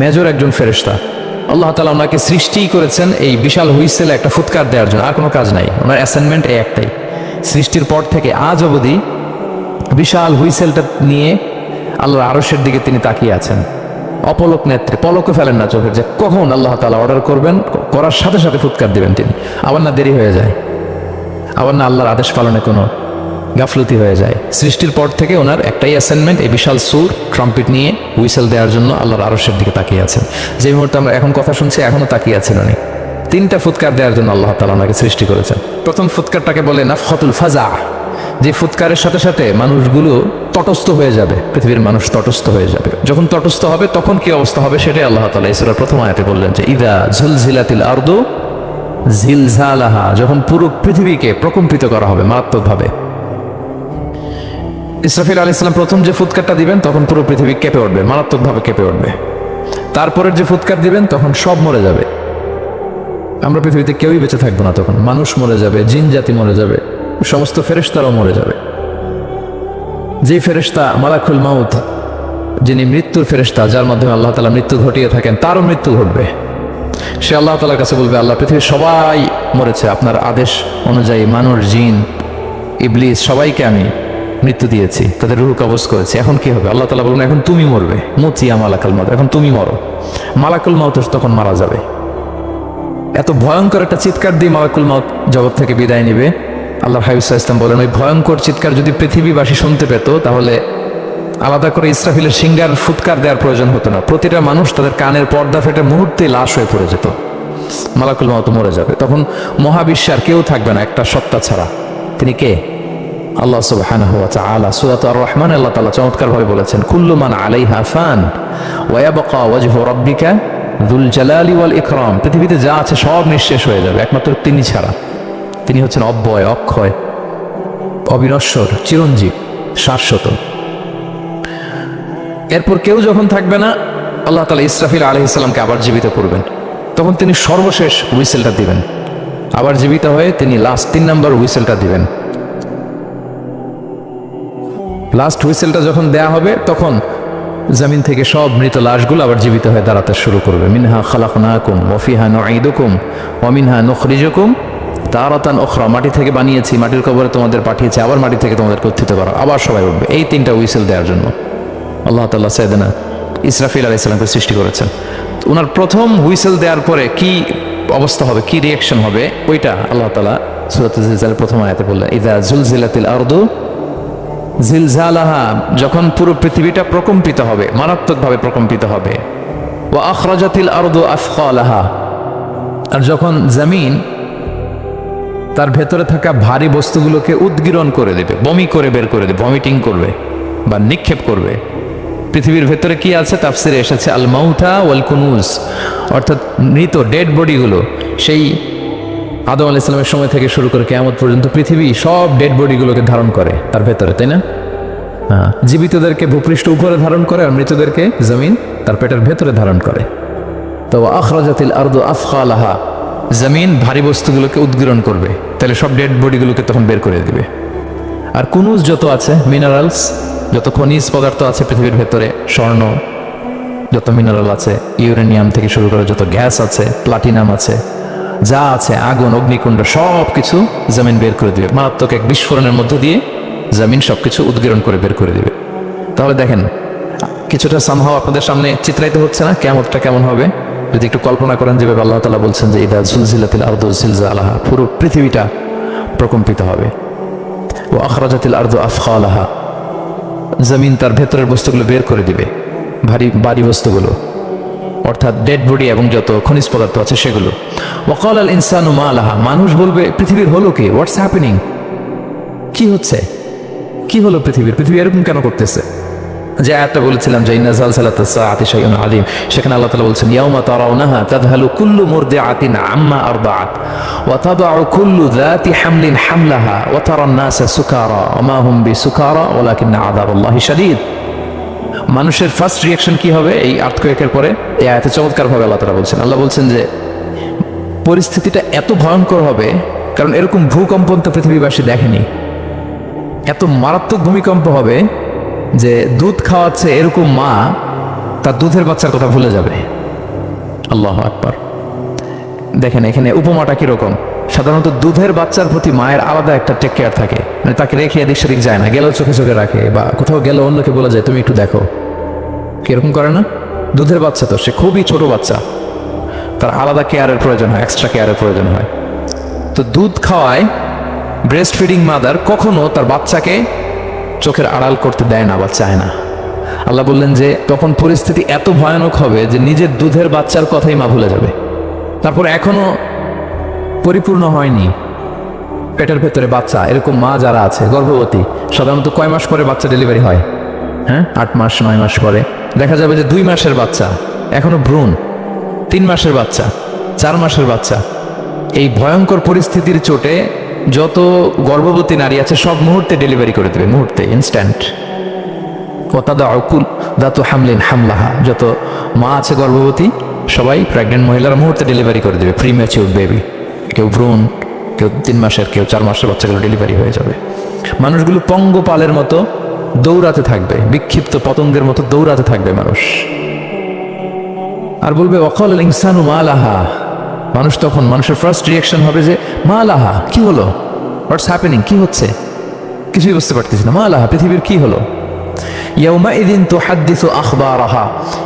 major একজন ফেরেশতা। আল্লাহ তাআলা ওনাকে সৃষ্টি করেছেন এই বিশাল হুইসেলে একটা ফুৎকার দেওয়ার জন্য, আর কোনো কাজ নাই, ওনার অ্যাসাইনমেন্ট এই একটাই। সৃষ্টির পর থেকে আজ অবধি বিশাল হুইসেলটা নিয়ে আল্লাহর আরশের দিকে তিনি তাকিয়ে আছেন, অপলক নেত্রে, পলকে ফেলেন না চোখের, যে কখন আল্লাহ তাআলা অর্ডার করবেন, করার সাথে সাথে ফুৎকার দিবেন তিনি, আবার না দেরি হয়ে যায়, আবার না আল্লাহর আদেশ পালনে কোনো গাফলতি হয়ে যায়। সৃষ্টির পর থেকে ওনার একটাই অ্যাসাইনমেন্ট, এই বিশাল সুর ট্রাম্পিট নিয়ে হুইসেল দেওয়ার জন্য আল্লাহর আরশের দিকে তাকিয়ে আছেন। যে মুহূর্তে আমরা এখন কথা শুনছি, এখনো তাকিয়ে আছেন উনি। তিনটা ফুৎকার দেওয়ার জন্য আল্লাহ তাআলা ওনাকে সৃষ্টি করেছেন। প্রথম ফুৎকারটাকে বলে নাফখাতুল ফাজা, যে ফুৎকারের সাথে সাথে মানুষগুলো তটস্থ হয়ে যাবে, পৃথিবীর মানুষ তটস্থ হয়ে যাবে। যখন তটস্থ হবে তখন কি অবস্থা হবে সেটাই আল্লাহ তাআলা এই সূরার প্রথম আয়াতে বললেন, যে ইযা জুলজিলাতিল আরদু জিলজালাহা, যখন পুরো পৃথিবীকে প্রকম্পিত করা হবে মারাত্মকভাবে। ইসরাফিল আলাইহিস সালাম প্রথম যে ফুৎকারটা দিবেন তখন পুরো পৃথিবী কেঁপে উঠবে, মারাত্মকভাবে কেঁপে উঠবে। তারপরের যে ফুৎকার দিবেন তখন সব মরে যাবে, আমরা পৃথিবীতে কেউই বেঁচে থাকবো না, তখন মানুষ মরে যাবে, জিন জাতি মরে যাবে, সমস্ত ফেরেশতারাও মরে যাবে। যে ফেরেশতা মালাকুল মাউত, যিনি মৃত্যুর ফেরেশতা, যার মাধ্যমে আল্লাহ তাআলা মৃত্যু ঘটিয়ে থাকেন, তারও মৃত্যু ঘটবে। সে আল্লাহ তাআলার কাছে বলবে, আল্লাহ, পৃথিবীর সবাই মরেছে, আপনার আদেশ অনুযায়ী মানুষ, জিন, ইবলিস সবাইকে আমি মৃত্যু দিয়েছি, তাদের রূহ কবজ করেছি, এখন কি হবে? আল্লাহ তাআলা বলবেন, এখন তুমি মরবে, মুতিয়া মালাকুল মাউত, এখন তুমি মরো। মালাকুল মাউত তখন মারা যাবে। এত ভয়ঙ্কর একটা চিৎকার দিয়ে মালাকুল মাউত জগৎ থেকে বিদায় নেবে। আল্লাহ হাবিব সাল্লাল্লাহু আলাইহি ওয়াসাল্লাম বলেন, ওই ভয়ঙ্কর চিৎকার যদি পৃথিবীবাসী শুনতে পেত, তাহলে আলাদা করে ইসরাফিলের সিঙ্গার ফুৎকার দেওয়ার প্রয়োজন হতো না। প্রতিটা মানুষ তাদের কানের পর্দা ফেটে মুহূর্তে লাশ হয়ে পড়ে যেত, মালাকুল মাউত মরে যাবে। তখন মহাবিশ্বে আর কেউ থাকবে না একটা সত্তা ছাড়া। তিনি কে? আল্লাহ সুবহানাহু ওয়া তাআলা। সূরা আর রহমান আল্লাহ তাআলা চমৎকারভাবে বলেছেন, কুল্লু মান আলাইহা ফান ওয়া ইয়াবকা ওয়াজহু রাব্বিকা যুল জালালি ওয়াল ইকরাম। পৃথিবীতে যা আছে সব নিঃশেষ হয়ে যাবে, একমাত্র তিনি ছাড়া। তিনি হচ্ছেন অব্যয়, অক্ষয়, অবিনশ্বর, চিরঞ্জীব, শাশ্বত। এরপর কেউ যখন থাকবে না, আল্লাহ তাআলা ইসরাফিল আলাইহিস সালামকে আবার জীবিত করবেন। তখন তিনি সর্বশেষ হুইসেলটা দিবেন, আবার জীবিত হয়ে তিনি লাস্ট 3 নম্বর হুইসেলটা দিবেন। লাস্ট হুইসেলটা যখন দেয়া হবে, তখন জমিন থেকে সব মৃত লাশগুলো আবার জীবিত হয়ে দাঁড়াতে শুরু করবে। মিনহা খালাকনাকুম ওয়া ফিহা নুঈদুকুম ওয়া মিনহা নুখরিজুকুম তারাতান উখরা, মাটি থেকে বানিয়েছি, মাটির কবরে তোমাদের পাঠিয়েছি, আবার মাটি থেকে তোমাদেরকে উত্থিত করা, আবার সবাই উঠবে। এই 3টা হুইসেল দেওয়ার জন্য আল্লাহ তাআলা সাইয়েদনা ইসরাফিল আলাইহিস সালামকে সৃষ্টি করেছেন। ওনার প্রথম হুইসেল দেওয়ার পরে কি অবস্থা হবে, কি রিঅ্যাকশন হবে, ওইটা আল্লাহ তাআলা সূরাতুল জিলজালের প্রথম আয়াতে বললেন, ইযা জুলজিলাতিল আরদু জিলজালাহা, যখন পুরো পৃথিবীটা প্রকম্পিত হবে, মারাত্মকভাবে প্রকম্পিত হবে। ওয়া আখরাজাতিল আরদু আথকালাহা, আর যখন জমিন তার ভেতরে থাকা ভারী বস্তুগুলোকে উদ্গীরণ করে দেবে, বমি করে বের করে দেবে, ভমিটিং করবে বা নিক্ষেপ করবে। পৃথিবীর ভেতরে কি আছে? তাফসিরে এসেছে আল মাউতা ওয়াল কুনুজ, অর্থাৎ মৃত ডেড বডিগুলো। সেই আদম আলাইহিস সালামের সময় থেকে শুরু করে কিয়ামত পর্যন্ত পৃথিবী সব ডেড বডিগুলোকে ধারণ করে তার ভেতরে, তাই না? হ্যাঁ, জীবিতদেরকে ভূপৃষ্ঠ উপরে ধারণ করে আর মৃতদেরকে জমিন তার পেটের ভেতরে ধারণ করে। তো আখরাজাতিল আরদু আথকালাহা, জমিন ভারী বস্তুগুলোকে উদ্গীরণ করবে, তাহলে সব ডেড বডিগুলোকে তখন বের করে দিবে। আর কুনুজ যত আছে, মিনারেলস, যত খনিজ পদার্থ আছে পৃথিবীর ভেতরে, স্বর্ণ, যত মিনারেল আছে, ইউরেনিয়াম থেকে শুরু করে যত গ্যাস আছে, প্লাটিনাম আছে, যা আছে, আগুন, অগ্নিকুণ্ড, সব কিছু জমিন বের করে দিবে। মারাত্মক এক বিস্ফোরণের মধ্য দিয়ে জমিন সবকিছু উদ্গীরণ করে বের করে দিবে। তাহলে দেখেন, কিছুটা সামহাও আপনাদের সামনে চিত্রায়িত হচ্ছে না কিয়ামতটা কেমন হবে? যদি একটু কল্পনা করেন, যেভাবে আল্লাহ তাআলা বলছেন যে ইদা জুলজিলাতিল আরদু জিলজালাহা, পুরো পৃথিবীটা প্রকম্পিত হবে। ওয়া আখরাজাতিল আরদু আফখালাহা, জমিন তার ভেতরের বস্তুগুলো বের করে দিবে, ভারী বস্তুগুলো, অর্থাৎ ডেড বডি এবং যত খনিজ পদার্থ আছে সেগুলো। ওয়াকাল আল ইনসানু মা লাহা, মানুষ বলবে পৃথিবীর হলো কি, হোয়াটস হ্যাপেনিং, কি হচ্ছে, কি হলো পৃথিবী এরকম কেন করতেছে? যে আয়াতটা বলেছিলাম যে ইন্না জালজালাতাস সাআতি শাইউন আযীম, সেখানে আল্লাহ তাআলা বলছেন ইয়াউমা তারাউনাহা তাযহালু কুল্লু মুরদিআতিন আম্মা আরদাআত ওয়া তাদাউ কুল্লু যাতি হামলিন হামলাহা ওয়া তারান নাসা সুকারা ওয়া মা হুম বিসুকারা ওয়ালাকিন্না আযাবাল্লাহি শাদীদ। মানুষের ফার্স্ট রিঅ্যাকশন কি হবে এই আর্থকোয়েকের পরে? এই আয়াতে চমৎকারভাবে আল্লাহ তাআলা বলছেন, আল্লাহ বলছেন যে পরিস্থিতিটা এত ভয়ঙ্কর হবে, কারণ এরকম ভূকম্পন তো পৃথিবীবাসী দেখেনি। এত মারাত্মক ভূমিকম্প হবে যে দুধ খাওয়াচ্ছে এরকম মা তার দুধের বাচ্চার কথা ভুলে যাবে। আল্লাহু আকবার। দেখেন এখানে উপমাটা কিরকম। সাধারণত দুধের বাচ্চার প্রতি মায়ের আলাদা একটা টেক কেয়ার থাকে, মানে তাকে রেখে এদিক সেদিক যায় না, গেলেও চোখে চোখে রাখে, বা কোথাও গেলে অন্যকে বলে যায় তুমি একটু দেখো, কিরকম করে না? দুধের বাচ্চা তো সে খুবই ছোট বাচ্চা, তার আলাদা কেয়ারের প্রয়োজন হয়, এক্সট্রা কেয়ারের প্রয়োজন হয়। তো দুধ খাওয়ায় ব্রেস্ট ফিডিং মাদার কখনো তার বাচ্চাকে চোখের আড়াল করতে দেয় না বা চায় না। আল্লাহ বললেন যে তখন পরিস্থিতি এত ভয়ানক হবে যে নিজের দুধের বাচ্চার কথাই মা ভুলে যাবে। তারপর এখনো পরিপূর্ণ হয়নি পেটের ভেতরে বাচ্চা, এরকম মা যারা আছে গর্ভবতী, সাধারণত কয় মাস পরে বাচ্চা ডেলিভারি হয়? হ্যাঁ, 8 মাস 9 মাস পরে। দেখা যাবে যে 2 মাসের বাচ্চা এখনো ভ্রূণ, 3 মাসের বাচ্চা, 4 মাসের বাচ্চা। এই ভয়ঙ্কর পরিস্থিতির চোটে যত গর্ভবতী নারী আছে সব মুহূর্তে ডেলিভারি করে দেবে, মুহূর্তে, ইনস্ট্যান্ট। দাতু হামলিন হামলাহা, যত মা আছে গর্ভবতী সবাই, প্রেগনেন্ট মহিলারা মুহূর্তে ডেলিভারি করে দেবে, প্রিম্যাচিউর বেবি। কেউ ভ্রূণ, কেউ 3 মাসের, কেউ 4 মাসের বাচ্চাগুলো ডেলিভারি হয়ে যাবে। মানুষগুলো পঙ্গপালের মতো দৌড়াতে থাকবে, বিক্ষিপ্ত পতঙ্গের মতো দৌড়াতে থাকবে মানুষ, আর বলবে ওয়াকাল আল ইনসানু মা লাহা। মানুষ তখন, মানুষের ফার্স্ট রিঅ্যাকশন হবে যে মা লাহা, কি হলো, হোয়াটস হ্যাপেনিং, কি হচ্ছে, কিছুই বুঝতে পারতেছি না, মা লাহা, পৃথিবীর কি হলো? ইয়াউমাইযিন তুহাদ্দিসু আখবারাহা,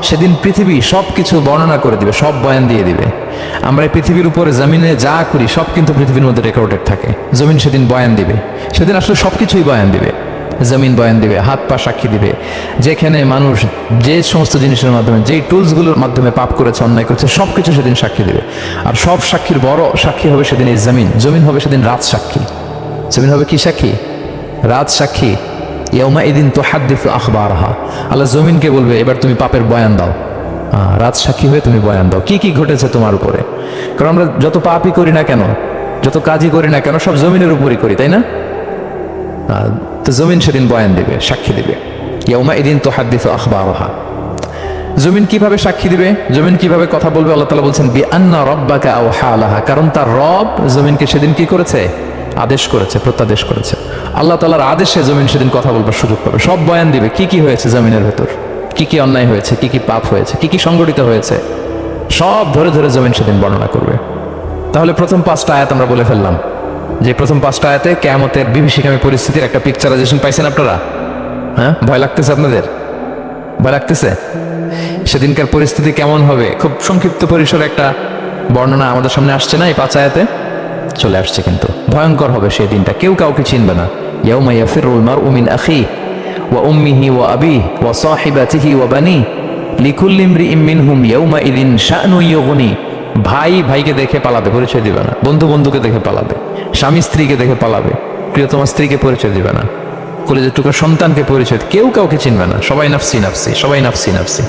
সেদিন পৃথিবী সব কিছু বর্ণনা করে দিবে, সব বয়ান দিয়ে দিবে। আমরা এই পৃথিবীর উপরে জমিনে যা করি সব কিন্তু পৃথিবীর মধ্যে রেকর্ডেড থাকে। জমিন সেদিন বয়ান দিবে, সেদিন আসলে সবকিছুই বয়ান দিবে। জমিন বয়ান দিবে, হাত পা সাক্ষী দিবে। যেখানে মানুষ যে সমস্ত জিনিসের মাধ্যমে, যেই টুলসগুলোর মাধ্যমে পাপ করেছে, অন্যায় করেছে, সবকিছু সেদিন সাক্ষী দিবে। আর সব সাক্ষীর বড় সাক্ষী হবে সেদিন এই জমিন। জমিন হবে সেদিন রাত সাক্ষী। জমিন হবে কি সাক্ষী? রাত সাক্ষী। ইয়াউমাইযিন তুহাদ্দিসু আখবারাহা, আল্লাহ জমিনকে বলবে এবার তুমি পাপের বয়ান দাও। রাত সাক্ষী হয়ে তুমি বয়ান দাও, কি কি ঘটেছে তোমার উপরে। কারণ আমরা যত পাপই করি না কেন, যত কাজই করি না কেন, সব জমিনের উপরই করি, তাই না? তো জমিন সেদিন বয়ান দিবে, সাক্ষী দিবে। ইয়াউমাইযিন তুহাদ্দিসু আখবারাহা। জমিন কিভাবে সাক্ষী দিবে, জমিন কিভাবে কথা বলবে? আল্লাহ তাআলা বলছেন বিআন্না রাব্বাকা আওহা লাহা, কারণ তার রব জমিনকে সেদিন কি করেছে? আদেশ করেছে, প্রত্যাদেশ করেছে। আল্লাহ তাআলার আদেশে জমিন সেদিন কথা বলবার সুযোগ পাবে, সব বয়ান দিবে, কি কি হয়েছে জমিনের ভেতর, কি কি অন্যায় হয়েছে, কি কি পাপ হয়েছে, কি কি সংগঠিত হয়েছে, সব ধরে ধরে জমিন সেদিন বর্ণনা করবে। তাহলে প্রথম 5টা আয়াত আমরা বলে ফেললাম, যে প্রথম 5টা আয়াতে কিয়ামতের বিভীষিকামী পরিস্থিতির একটা পিকচারাইজেশন পাইছেন আপনারা? হ্যাঁ, ভয় লাগতেছে আপনাদের? ভয় লাগতেছে? সেদিনকার পরিস্থিতি কেমন হবে খুব সংক্ষিপ্ত পরিসরে একটা বর্ণনা আমাদের সামনে আসছে না? এই 5 আয়াতে চলে আসছে। কিন্তু ভয়ঙ্কর হবে সেই দিনটা, কেউ কাউকে চিনবে না। ইয়াউমা ইয়াফিরুল মারউ মিন আখিহি ওয়া উম্মিহি ওয়া আবিহি ওয়া সাহিবাতিহি ওয়া বানিহি লিকুল্লি ইমরিইম মিনহুম ইয়াউমাইযিন শা'নুন ইউগনি। ভাই ভাইকে দেখে পালাবে, পরিচয় দিবে না। বন্ধু বন্ধুকে দেখে পালাবে, স্বামী স্ত্রীকে দেখে পালাবে, প্রিয়তমা স্ত্রীকে পরিচয় দিবে না, কলেজের টুকরা সন্তানকে পরিচয়, কেউ কাউকে চিনবে না। সবাই নাফসি নাফসি, সবাই নাফসি নাফসি।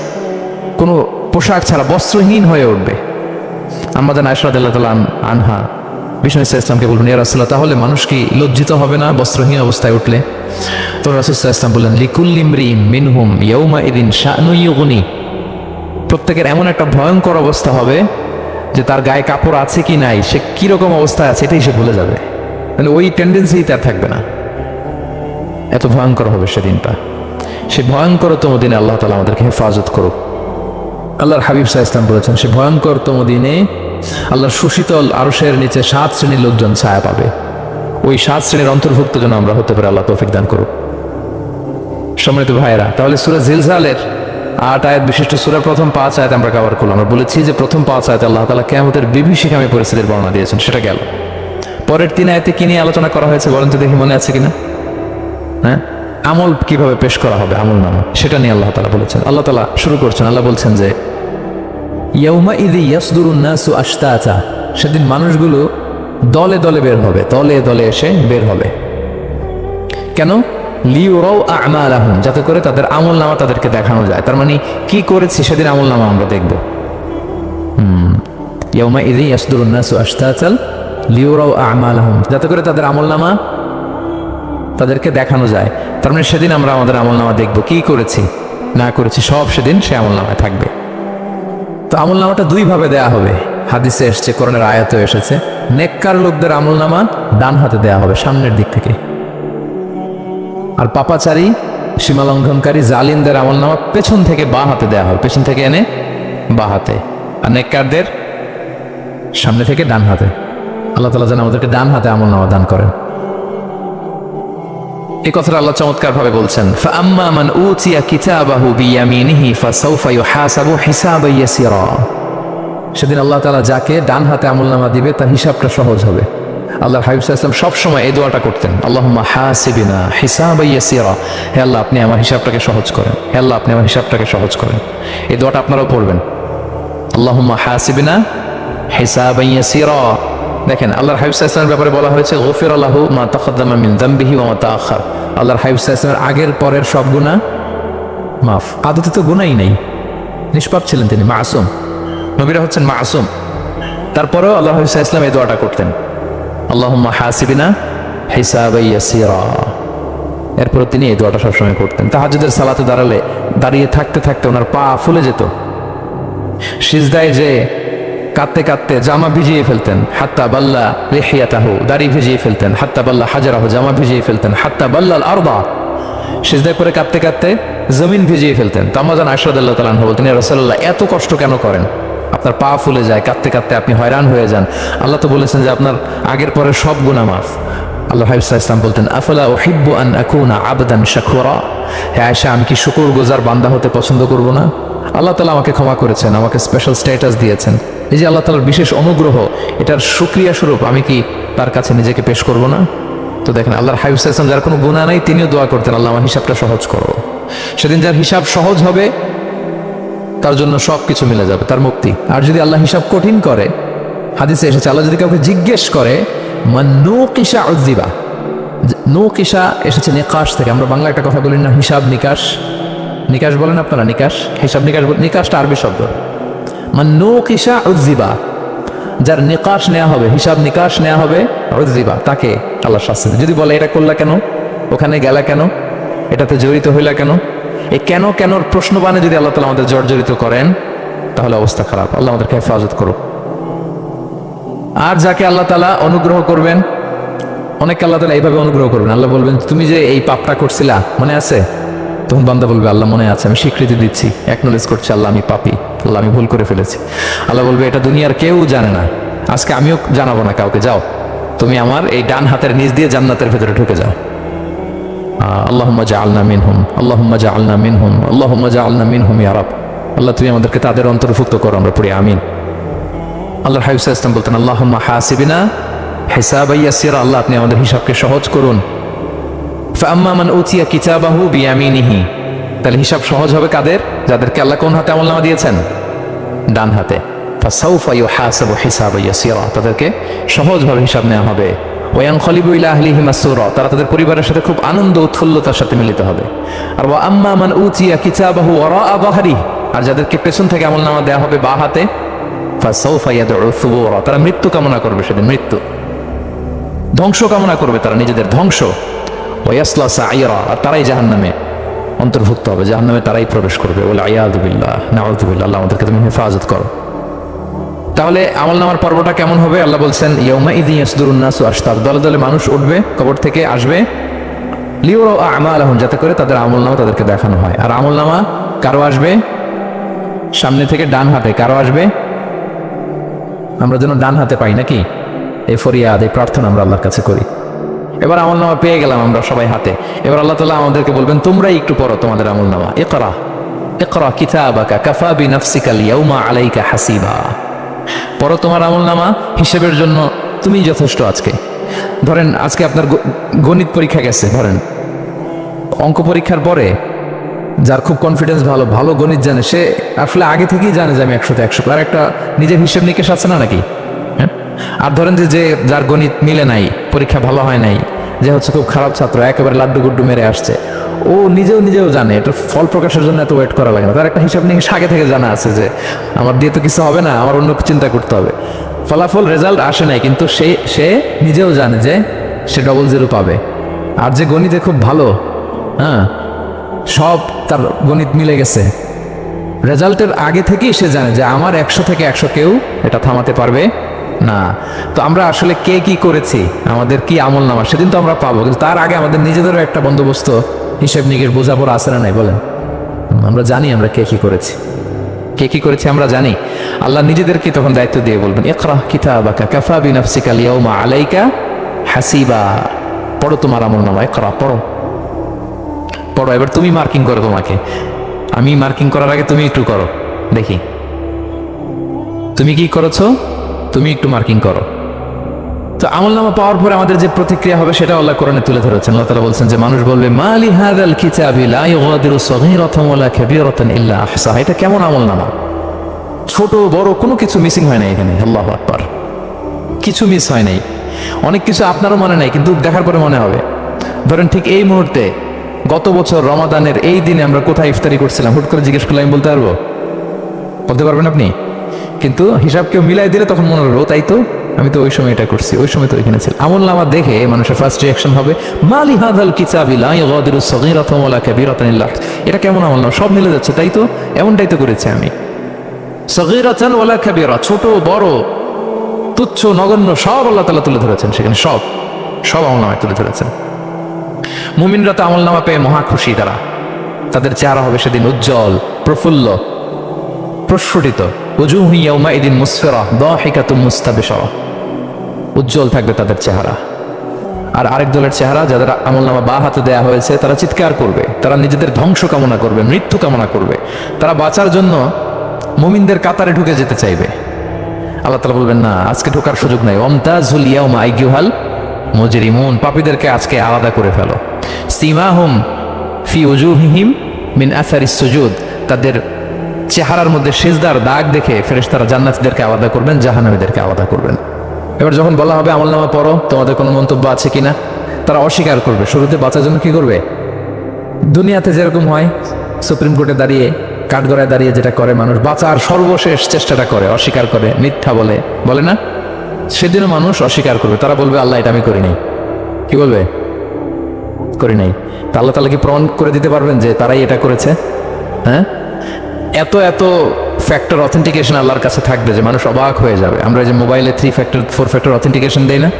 কোনো পোশাক ছাড়া বস্ত্রহীন হয়ে উঠবে। আমাদের আয়েশা রাদিয়াল্লাহু তাআলা আনহা বিষ্ণু ইসলামকে বলবেন, ইয়া রাসূলুল্লাহ, তাহলে মানুষ কি লজ্জিত হবে না বস্ত্রহীন অবস্থায় উঠলে? তো রাসূল সাল্লাল্লাহু আলাইহি ওয়াসাল্লাম বললেন, লিকুল্লি ইমরিইম মিনহুম ইয়াউমাইযিন শা'নুন ইউগনি। প্রত্যেকের এমন একটা ভয়ঙ্কর অবস্থা হবে যে তার গায়ে কাপড় আছে কি নাই, সে কিরকম অবস্থায় আছে এটাই সে ভুলে যাবে, মানে ওই টেন্ডেন্সি তার থাকবে না। এত ভয়ঙ্কর হবে সেদিনটা। সে ভয়ঙ্করতম দিনে আল্লাহ তাআলা আমাদেরকে হেফাজত করুক। আল্লাহর হাবিব সাল্লাল্লাহু আলাইহি ওয়াসাল্লাম বলেছেন সে ভয়ঙ্করতম দিনে আল্লাহর সুশীতল আরশের নিচে 7 শ্রেণীর লোকজন ছায়া পাবে। ওই 7 শ্রেণীর অন্তর্ভুক্ত যেন আমরা হতে পারি, আল্লাহ তৌফিক দান করুন। সম্মানিত ভাইরা, তাহলে সূরা জিলজালের 8 আয়াত বিশিষ্ট সূরার প্রথম 5 আয়াত আমরা কভার করলাম। আমরা বলেছি যে প্রথম 5 আয়াতে আল্লাহ তাআলা কিয়ামতের বিভীষিকাময় পরিস্থিতির বর্ণনা দিয়েছেন, সেটা গেল। পরের 3 আয়াতে কি নিয়ে আলোচনা করা হয়েছে বলেন তো দেখি, মনে আছে কিনা? হ্যাঁ, আমল কিভাবে পেশ করা হবে, আমল নামা, সেটা নিয়ে আল্লাহ তাআলা বলেছেন। আল্লাহ তাআলা শুরু করছেন, আল্লাহ বলছেন যে ইয়াউমাইযি ইয়াসদুরুন নাসু আশতাতা, সেদিন মানুষগুলো দলে দলে বের হবে, দলে দলে এসে বের হবে। কেন? লিউরাউ আমালাহুম, যাতে করে তাদের আমল নামা তাদেরকে দেখানো যায়। তার মানে কি করেছি সেদিন আমল নামা আমরা দেখব। ইয়াউমাইযি ইয়াসদুরুন নাসু আশতাতা লিউরাউ আমালাহুম, যাতে করে তাদের আমল নামা তাদেরকে দেখানো যায়। তার মানে সেদিন আমরা আমাদের আমল নামা দেখবো, কি করেছি না করেছি সব সেদিন সে আমল নামায় থাকবে। তো আমল নামাটা 2 ভাবে দেয়া হবে, হাদিসে এসেছে, কোরআনের আয়াতেও এসেছে। নেককার লোকদের আমল নামা ডান হাতে দেয়া হবে, সামনের দিক থেকে। আর পাপাচারী, সীমা লঙ্ঘনকারী, জালিমদের আমল নামা পেছন থেকে বাঁ হাতে দেয়া হবে, পেছন থেকে এনে বাঁ হাতে। আর নেককারদের সামনে থেকে ডান হাতে। আল্লাহ তাআলা যেন আমাদেরকে ডান হাতে আমল নামা দান করেন। এই কথাটা আল্লাহ চমৎকার ভাবে বলছেন, ফাআম্মা মান উতিয়া কিতাবাহু বিয়ামিনিহি ফাসাউফা ইউহাসাবু হিসাবান ইয়াসিরা। সেদিন আল্লাহ তাআলা যাকে ডান হাতে আমলনামা দিবে তার হিসাবটা সহজ হবে। আল্লাহর হাবিব সাল্লাল্লাহু আলাইহি ওয়াসাল্লাম সব সময় এই দোয়াটা করতেন, আল্লাহুম্মা হাসিবিনা হিসাবান ইয়াসিরা। হে আল্লাহ, আপনি আমার হিসাবটাকে সহজ করেন, হে আল্লাহ, আপনি আমার হিসাবটাকে সহজ করেন। এই দোয়াটা আপনারাও পড়বেন, আল্লাহুম্মা হাসিবিনা হিসাবান ইয়াসিরা। দেখেন, আল্লাহর হাবিব সাল্লাল্লাহু আলাইহি ওয়াসাল্লামের ব্যাপারে বলা হয়েছে গুফিরা লাহু মা তাকাদ্দামা মিন যামবিহি ওয়া মা তাআখার। আল্লাহর হাবিব সাল্লাল্লাহু আলাইহি ওয়াসাল্লামের আগের পরের সব গুনাহ মাফ। আদতে তো গুনাহই নেই, নিষ্পাপ ছিলেন তিনি, মাসুম। নবীরা হচ্ছেন মাসুম, তারপরেও আল্লাহর হাবিব সাল্লাল্লাহু আলাইহি ওয়াসাল্লাম এই দোয়াটা করতেন, আল্লাহুম্মা হাসিবিনা হিসাবান ইয়াসিরা। এরপর তিনি এই দোয়াটা সবসময় করতেন। তাহাজ্জুদের সালাতে দাঁড়িয়ে থাকতে থাকতে ওনার পা ফুলে যেত, সিজদায় যে কাঁদতে কাঁদতে জামা ভিজিয়ে ফেলতেন, হাত্তা বাল্লা লিহিয়াতাহু, দাড়ি ভিজিয়ে ফেলতেন, হাত্তা বাল্লা হাজারাহু, জামা ভিজিয়ে ফেলতেন, হাত্তা বাল্লাল আরদা, সিজদায় করে কাঁদতে কাঁদতে জমিন ভিজিয়ে ফেলতেন। তো আম্মা জান আয়েশা রাদিয়াল্লাহু তাআলা আনহা বলতেন, ইয়া রাসূলুল্লাহ, এত কষ্ট কেন করেন? আপনার পা ফুলে যায়, কাঁদতে কাঁদতে আপনি হয়রান হয়ে যান। আল্লাহ তো বলেছেন যে আপনার আগের পরের সব গুনাহ মাফ। আল্লাহ হাবিব সাল্লাল্লাহু আলাইহি ওয়াসাল্লাম বলতেন, আফালা উহিব্বু আন আকুনা আবদান শাকুরা। হে আয়েশা, আমি কি শুকরগুজার বান্দা হতে পছন্দ করব না? আল্লাহ তাআলা আমাকে ক্ষমা করেছেন, আমাকে স্পেশাল স্ট্যাটাস দিয়েছেন। এই যে আল্লাহ তাআলার বিশেষ অনুগ্রহ, এটার শুকরিয়া স্বরূপ আমি কি তার কাছে নিজেকে পেশ করব না? তো দেখেন, আল্লাহর হাবিব সাল্লাল্লাহু আলাইহি ওয়াসাল্লাম যার কোনো গুনাহ নাই, তিনিও দোয়া করতেন, আল্লাহ আমার হিসাবটা সহজ করো। সেদিন যার হিসাব সহজ হবে তার জন্য সব কিছু মিলে যাবে, তার মুক্তি। আর যদি আল্লাহ হিসাব কঠিন করে, হাদিসে এসেছে, আল্লাহ যদি কাউকে জিজ্ঞেস করে, মান নুকিশা উযিবা। নুকিশা এসেছে নিকাশ থেকে। আমরা বাংলা একটা কথা বলি না, হিসাব নিকাশ, নিকাশ বলেন আপনারা, নিকাশ, হিসাব নিকাশ। নিকাশটা আরবি শব্দ। মান নুকিশা উযিবা, যার নিকাশ নেওয়া হবে, হিসাব নিকাশ নেওয়া হবে, উযিবা, তাকে আল্লাহ শাস্তি দেবে। যদি বলে এটা করলা কেন, ওখানে গেলা কেন, এটাতে জড়িত হইলা কেন, এই কেন কেনর প্রশ্নবাণে যদি আল্লাহ তাআলা আমাদের জর্জরিত করেন, তাহলে অবস্থা খারাপ। আল্লাহ আমাদেরকে হেফাজত করুক। আর যাকে আল্লাহ তাআলা অনুগ্রহ করবেন, অনেক আল্লাহ তাআলা এইভাবে অনুগ্রহ করবেন, আল্লাহ বলবেন, তুমি যে এই পাপটা করছিলা মনে আছে? তখন বান্দা বলবে, আল্লাহ মনে আছে, আমি স্বীকৃতি দিচ্ছি, অ্যাকনোলেজ করছি, আল্লাহ আমি পাপী, আল্লাহ আমি ভুল করে ফেলেছি। আল্লাহ বলবে, এটা দুনিয়ার কেউ জানে না, আজকে আমিও জানাবো না কাউকে, যাও তুমি আমার এই ডান হাতের নিচ দিয়ে জান্নাতের ভেতরে ঢুকে যাও। আল্লাহুম্মা জাআলনা মিনহুম, আল্লাহুম্মা জাআলনা মিনহুম, আল্লাহুম্মা জাআলনা মিনহুম ইয়া রাব। আল্লাহ তুমি আমাদেরকে তাদের অন্তর্ভুক্ত করো, আমরা পড়ি আমিন। আল্লাহর হাবিব সাল্লাল্লাহু আলাইহি ওয়াসাল্লাম বলতেন, আল্লাহুম্মা হাসিবিনা হিসাবান ইয়াসিরা, আল্লাহ আপনি আমাদের হিসাবকে সহজ করুন। ফাআম্মা মান উতিয়া কিতাবাহু বিয়ামিনিহি, তাহলে হিসাব সহজ হবে কাদের? যাদেরকে আল্লাহ কোন হাতে আমলনামা দিয়েছেন? ডান হাতে। ফাসাউফা ইউহাসাবু হিসাবান ইয়াসিরা, তাদেরকে সহজভাবে হিসাব নেওয়া হবে। ওয়ায়ানকালিবু ইলা আহলিহি মাসরুরা, তারা তাদের পরিবারের সাথে খুব আনন্দ উৎফুল্লতার সাথে মিলিত হবে। আর ওয়া আম্মা মান উতিয়া কিতাবাহু ওয়ারাআ যাহরিহি, আর যাদেরকে পেছন থেকে আমলনামা দেওয়া হবে বাঁ হাতে, ফাসাউফা ইয়াদউ সুবুরা, তারা মৃত্যু কামনা করবে, সেদিন মৃত্যু, ধ্বংস কামনা করবে, তারা নিজেদের ধ্বংস। ওয়াসলা সাইরা, আর তারাই জাহান্নামে অন্তর্ভুক্ত হবে, জাহান্নামে তারাই প্রবেশ করবে। ওয়াল আয়াযু বিল্লাহ, নাউযু বিল্লাহ, আল্লাহ আমাদেরকে তুমি হেফাজত করো। তাহলে আমলনামার পর্বটা কেমন হবে? আল্লাহ বলছেন, ইয়াউমাইযি ইয়াসদুরুন নাসু আশতাত, দলে দলে মানুষ উঠবে, কবর থেকে আসবে, লিউরাউ আমালাহুম, যাতে করে তাদের আমলনামা তাদেরকে দেখানো হয়। আর আমলনামা কারো আসবে? সামনে থেকে ডান হাতে কারো আসবে, আমরা যেন ডান হাতে পাই নাকি, এই ফরিয়াদ এই প্রার্থনা আমরা আল্লাহর কাছে করি। এবার আমলনামা পেয়ে গেলাম আমরা সবাই হাতে। এবার আল্লাহ তাআলা আমাদেরকে বলবেন তোমরাই একটু পড়ো তোমাদের আমলনামা। ইকরা ইকরা কিতাবাকা কাফা বিনাফসিকা আল-ইয়াওমা আলাইকা হাসিবা। পড়ো তোমার আমলনামা, হিসেবের জন্য তুমিই যথেষ্ট আজকে। ধরেন আজকে আপনার গণিত পরীক্ষা গেছে, ধরেন অঙ্ক পরীক্ষার পরে যার খুব কনফিডেন্স ভালো, ভালো গণিত জানে, সে আসলে আগে থেকেই জানে যে আমি 100তে 100, আর একটা নিজের হিসেব নিকেশ আছে না নাকি? হ্যাঁ। আর ধরেন যে যার গণিত মিলে নাই, পরীক্ষা ভালো হয় নাই, যে হচ্ছে খুব খারাপ ছাত্র, একেবারে লাড্ডু গুড্ডু মেরে আসছে, ও নিজেও জানে এটা ফল প্রকাশের জন্য এত ওয়েট করা লাগে না, তার একটা হিসাব নিকেশ আগে থেকে জানা আছে যে আমার দিয়ে তো কিছু হবে না, আমার অন্য চিন্তা করতে হবে। ফলাফল রেজাল্ট আসে নাই, কিন্তু সে নিজেও জানে যে সে 00 পাবে। আর যে গণিতে খুব ভালো, হ্যাঁ, সব তার গণিত মিলে গেছে, রেজাল্টের আগে থেকেই সে জানে যে আমার 100 থেকে 100 কেউ এটা থামাতে পারবে না। তো আমরা আসলে কে কি করেছি, আমাদের কি আমলনামা, সেদিন তো আমরা পাবো, কিন্তু তার আগে আমাদের নিজেদেরও একটা বন্দোবস্ত, হিসেব নিকেশ বোঝাপড়া আছে না নাই বলেন? আমরা জানি আমরা কে কি করেছি, কে কি করেছি আমরা জানি। আল্লাহ নিজেদেরকে তখন দায়িত্ব দিয়ে বলবেন ইকরা কিতাবাকা কাফা বিনাফসিকা আল-ইয়াওমা আলাইকা হাসিবা। পড়ো তোমার আমলনামা, ইকরা পড়ো পড়ো। এবার তুমি মার্কিং করো, তোমাকে আমি মার্কিং করার আগে তুমি একটু করো দেখি তুমি কি করেছো, তুমি একটু মার্কিং করো। তো আমলনামা পাওয়ার পরে আমাদের যে প্রতিক্রিয়া হবে সেটা আল্লাহ কোরআনে তুলে ধরেছেন। আল্লাহ তাআলা বলছেন যে মানুষ বলবে মালি হাযাল কিতাবি লা ইউগাদিরু সগীরাতান ওয়ালা কাবীরাতান ইল্লা আহসাহা। এটা কেমন আমলনামা, ছোট বড় কোনো কিছু মিসিং হয় না এখানে। আল্লাহু আকবার, কিছু মিস হয় নাই। অনেক কিছু আপনারও মনে নাই, কিন্তু দেখার পরে মনে হবে। ধরেন ঠিক এই মুহূর্তে গত বছর রমাদানের এই দিনে আমরা কোথায় ইফতারি করছিলাম, হুট করে জিজ্ঞেস করলে আমি বলতে পারবো? বলতে পারবেন আপনি? কিন্তু হিসাব কেউ মিলাই দিলে তখন মনে হলো তাই তো, আমি তো ওই সময় এটা করছি, ওই সময় তো ওইখানে ছিল। আমলনামা দেখে মানুষের ফার্স্ট রিঅ্যাকশন হবে মালি হাযাল কিতাবি লা ইউগাদিরু সগীরাতান ওয়ালা কাবীরাতান ইল্লা, এটা কেমন আমলনামা, সব মিলে যাচ্ছে, তাই তো, এমনটাই তো করেছি আমি। সগীরাতান ওয়ালা কাবীরা, ছোট বড় তুচ্ছ নগণ্য সব আল্লাহ তাআলা তুলে ধরেছেন সেখানে, সব আমলনামায় তুলে ধরেছেন। মুমিনরা তো আমলনামা পেয়ে মহা খুশি, তাদের চেহারা হবে সেদিন উজ্জ্বল, প্রফুল্ল, প্রস্ফুটিত। উজুহু ইয়াউমাইদিন মুসফিরা দাহিকাতুন মুস্তাবশিরা, উজ্জ্বল থাকবে তাদের চেহারা। আর আরেক দলের চেহারা, যাদের আমলনামা বা হাতে দেয়া হয়েছে, তারা চিৎকার করবে, তারা নিজেদের ধ্বংস কামনা করবে, মৃত্যু কামনা করবে, তারা বাঁচার জন্য মুমিনদের কাতারে ঢুকে যেতে চাইবে। আল্লাহ তাআলা বলবেন না, আজকে ঢোকার সুযোগ নাই। ওয়ামতাজুল ইয়াউমা আইয়ুহাল মুজরিমুন, পাপীদেরকে আজকে আলাদা করে ফেলো। সিমাহুম ফি উজুহিহিম মিন আসারিস সুজুদ, তাদের চেহারার মধ্যে সিজদার দাগ দেখে ফেরেশতারা জান্নাতীদেরকে আলাদা করবেন, জাহান্নামীদেরকে আলাদা করবেন। এবার যখন বলা হবে আমলনামা পড়ো, তোমাদের কোনো মন্তব্য আছে কিনা, তারা অস্বীকার করবে। শুরুতে বাঁচার জন্য কি করবে? দুনিয়াতে যেরকম হয়, সুপ্রিম কোর্টে দাঁড়িয়ে, কাঠগড়ায় দাঁড়িয়ে যেটা করে মানুষ, বাঁচার সর্বশেষ চেষ্টাটা করে, অস্বীকার করে, মিথ্যা বলে না? সেদিনও মানুষ অস্বীকার করবে, তারা বলবে আল্লাহ এটা আমি করি নাই। কি বলবে? করি নাই। তা আল্লাহ তাআলা কি প্রমাণ করে দিতে পারবেন যে তারাই এটা করেছে? হ্যাঁ, এত ফ্যাক্টর অথেন্টিকেশন আল্লাহর কাছে থাকবে যে মানুষ অবাক হয়ে যাবে। আমরা যে মোবাইলে 3 ফ্যাক্টর 4 ফ্যাক্টর অথেন্টিকেশন দেই না,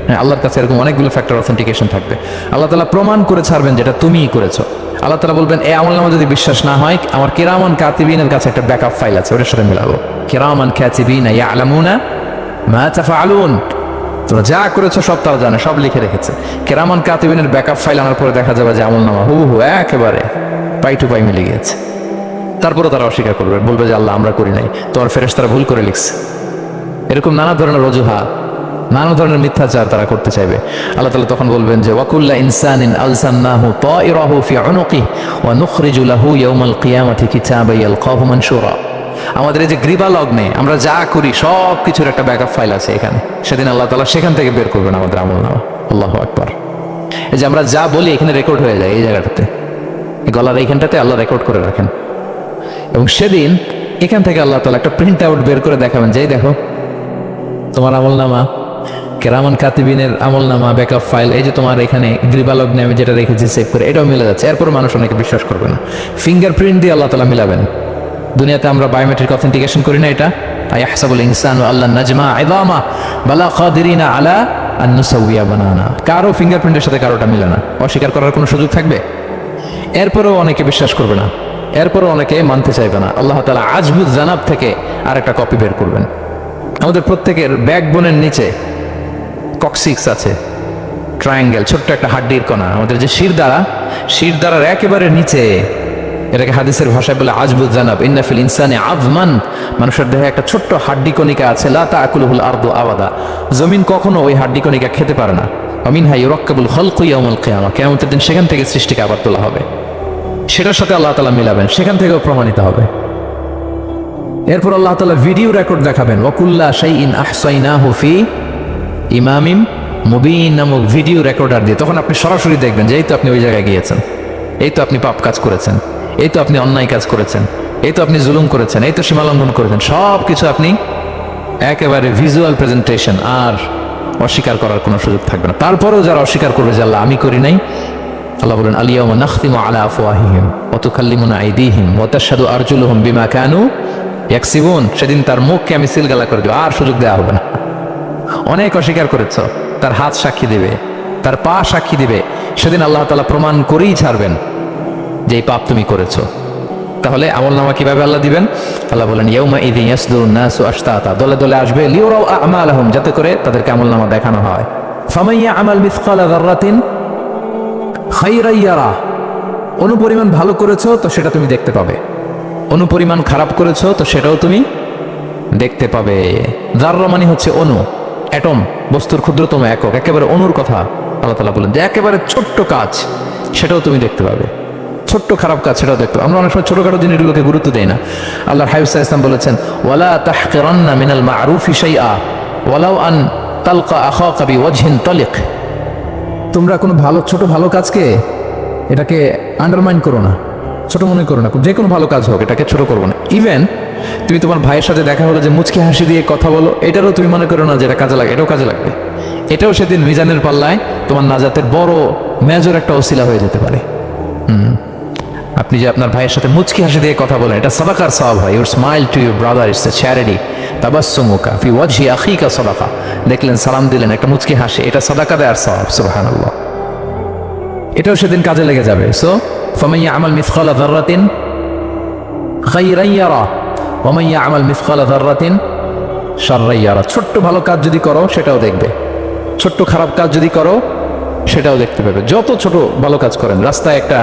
হ্যাঁ, আল্লাহর কাছে এরকম অনেকগুলো ফ্যাক্টর অথেন্টিকেশন থাকবে। আল্লাহ তাআলা প্রমাণ করে ছাড়বেন যেটা তুমিই করেছো। আল্লাহ তাআলা বলবেন এই আমলনামা যদি বিশ্বাস না হয়, আমার কিরামান কাতিবিনের কাছে একটা ব্যাকআপ ফাইল আছে, ওটার সাথে মিলাবো। কিরামান কাতিবিনা ইয়ালামুনা মা তাফআলুন, তোমরা যা করেছো সব তারা জানে, সব লিখে রেখেছে। কিরামান কাতিবিনের ব্যাকআপ ফাইল আনার পরে দেখা যাবে যে আমলনামা হুবহু একেবারে পাই টু পাই মিলে গিয়েছে। তারপরে তারা অস্বীকার করবে, বলবে যে আল্লাহ আমরা করি নাই, তোমার ফেরেশতারা ভুল করে লিখছে। এরকম নানা ধরনের অজুহাত, নানা ধরনের মিথ্যাচার তারা করতে চাইবে। আল্লাহ তাআলা তখন বলবেন যে ওয়াকুল্লা ইনসানিন আলসামনাহু তায়রাহু ফি উনুকি ওয়া নুখরিজু লাহু ইয়াওমাল কিয়ামাতি কিতাবান ইয়ালকাহু মানশুরা। আমাদের এই যে গ্রীবা লগ্নে আমরা যা করি সব কিছুর একটা ব্যাকআপ ফাইল আছে এখানে। সেদিন আল্লাহ তাআলা সেখান থেকে বের করবেন আমাদের আমলনামা। আল্লাহু আকবার। এই যে আমরা যা বলি এখানে রেকর্ড হয়ে যায়, এই জায়গাটাতে, এই গলার এইখানটাতে আল্লাহ রেকর্ড করে রাখেন। এবং সেদিন এখান থেকে আল্লাহ তাআলা একটা প্রিন্ট আউট বের করে দেখাবেন যে এই দেখো তোমার আমলনামা, কিরামান কাতিবিনের আমলনামা ব্যাকআপ ফাইল, এই যে তোমার এখানে গ্রীবালগ্নে আমি যেটা রেখেছি সেভ করে, এটাও মিলে যাচ্ছে। এরপর মানুষ অনেকে বিশ্বাস করবে না। ফিঙ্গারপ্রিন্ট দিয়ে আল্লাহ তাআলা মিলাবেন। দুনিয়াতে আমরা বায়োমেট্রিক অথেন্টিকেশন করি না, এটা আয়াহসাবুল ইনসানু আল্লা নাজমা ইযামা বালা কাদিরিনা আলা আন নুসাউইয়া বানানা। কারো ফিঙ্গারপ্রিন্টের সাথে কারোটা মিলে না, অস্বীকার করার কোনো সুযোগ থাকবে? এরপরেও অনেকে বিশ্বাস করবে না। এরপরও অনেকে মানতে চাইবে না। আল্লাহ তাআলা আজবুজ জানাব থেকে আরেকটা কপি বের করবেন। আমাদের প্রত্যেকের ব্যাকবোনের নিচে কক্সিক্স আছে, ট্রায়াঙ্গেল, ছোট্ট একটা হাড্ডির কণা। আমাদের যে শিরদাঁড়ার একেবারে নিচে, এটাকে হাদিসের ভাষায় বলে আজবুজ জানাব। ইন্না ফিল ইনসানি আযমান, মানুষের দেহে একটা ছোট্ট হাড্ডি কণিকা আছে। লা তাআকুলুহুল আরদু আবাদা, জমিন কখনো ওই হাড্ডি কণিকা খেতে পারে না। ওয়া মিনহা ইউরাক্কাবুল খালকু ইয়াউমাল কিয়ামা, কিয়ামতের দিন সেখান থেকে সৃষ্টিকে আবার তোলা হবে। সেটার সাথে আল্লাহ তাআলা মিলাবেন, সেখান থেকেও প্রমাণিত হবে। এরপর আল্লাহ তাআলা ভিডিও রেকর্ড দেখাবেন। ওয়া কুল্লা শাইইন আহসাইনাহু ফি ইমামিম মুবিন নামক ভিডিও রেকর্ডার দিয়ে। তখন আপনি সরাসরি দেখবেন যে এই তো আপনি ওই জায়গায় গিয়েছেন, এই তো আপনি পাপ কাজ করেছেন, এই তো আপনি অন্যায় কাজ করেছেন, এই তো আপনি জুলুম করেছেন, এই তো সীমালঙ্ঘন করেছেন। সব কিছু আপনি একেবারে ভিজুয়াল প্রেজেন্টেশন, আর অস্বীকার করার কোনো সুযোগ থাকবে না। তারপরেও যারা অস্বীকার করবে যে আল্লাহ আমি করি নাই, আল্লাহ বলেন আলিয়াউমা নাখতিমু আলা আফওয়াহিহিম ওয়া তুকাল্লিমুনা আইদিহিম ওয়া তাশহাদু আরজুলুহুম বিমা কানু ইয়াকসিবুন। সেদিন তার মুখকে আমি সিলগালা করে দেব, আর সুযোগ দেওয়া হবে না। অনেক অস্বীকার করেছ, তার হাত সাক্ষী দিবে, তার পা সাক্ষী দিবে। সেদিন আল্লাহ তাআলা প্রমাণ করেই ছাড়বেন যে এই পাপ তুমি করেছো। তাহলে আমলনামা কিভাবে আল্লাহ দিবেন? আল্লাহ বলেন ইয়াউমা ইযিন ইয়াসদুরুন নাসু আশতাতা, দলে দলে আসবে, লিউরাউ আমালাহুম, যাতে করে তাদেরকে আমলনামা দেখানো হয়। ফামান ইয়ামাল মিসকালা যাররাতিন খায়রান ইয়ারা, অনুপরিমাণ ভালো করেছো তো সেটা তুমি দেখতে পাবে, অনুপরিমাণ খারাপ করেছো তো সেটাও তুমি দেখতে পাবে। যাররা মানে হচ্ছে অণু, অ্যাটম, বস্তুর ক্ষুদ্রতম একক, একেবারে অণুর কথা আল্লাহ তাআলা বলেন যে একেবারে ছোট্ট কাজ সেটাও তুমি দেখতে পাবে, ছোট্ট খারাপ কাজ সেটাও দেখতে পাবে। আমরা অনেক সময় ছোটখাটো জিনিসগুলোকে গুরুত্ব দেই না। আল্লাহর হাবিব সাল্লাল্লাহু আলাইহি ওয়াসাল্লাম বলেছেন ওয়ালা তাহকিরান্না মিনাল মা'রুফি শাইআ ওয়ালাউ আন তালকা আখাকা বিওয়াজহিন তালিক, তোমরা কোনো ছোট ভালো কাজকে এটাকে আন্ডারমাইন করো না, ছোট মনে করো না। যে কোনো ভালো কাজ হোক এটাকে ছোট করবো না। ইভেন তুমি তোমার ভাইয়ের সাথে দেখা হলো যে মুচকি হাসি দিয়ে কথা বলো, এটারও তুমি মনে করো না যে এটা কাজে লাগে, এটাও কাজে লাগবে। এটাও সেদিন মিজানের পাল্লায় তোমার নাজাতের বড় মেজর একটা ওসিলা হয়ে যেতে পারে। আপনি যে আপনার ভাইয়ের সাথে মুচকি হাসি দিয়ে কথা বলেন, এটা সাদাকার সওয়াব হয়। Your smile to your brother it's a charity. তাবাসসুমুকা ফি ওয়াজহি আখিকা সাদাকা, দেখলেন সালাম দিলেন, একটা মুচকি হাসি, এটা সাদাকা দেওয়ার সওয়াব। সুবহানাল্লাহ, এটাও সেদিন কাজে লেগে যাবে। সো ফামান ইয়ামাল মিসকালা যাররাতিন খায়রান ইয়ারা ওয়া মান ইয়ামাল মিসকালা যাররাতিন শাররান ইয়ারা, ছোট্ট ভালো কাজ যদি করো সেটাও দেখবে, ছোট্ট খারাপ কাজ যদি করো সেটাও দেখতে পাবে। যত ছোট ভালো কাজ করেন, রাস্তায় একটা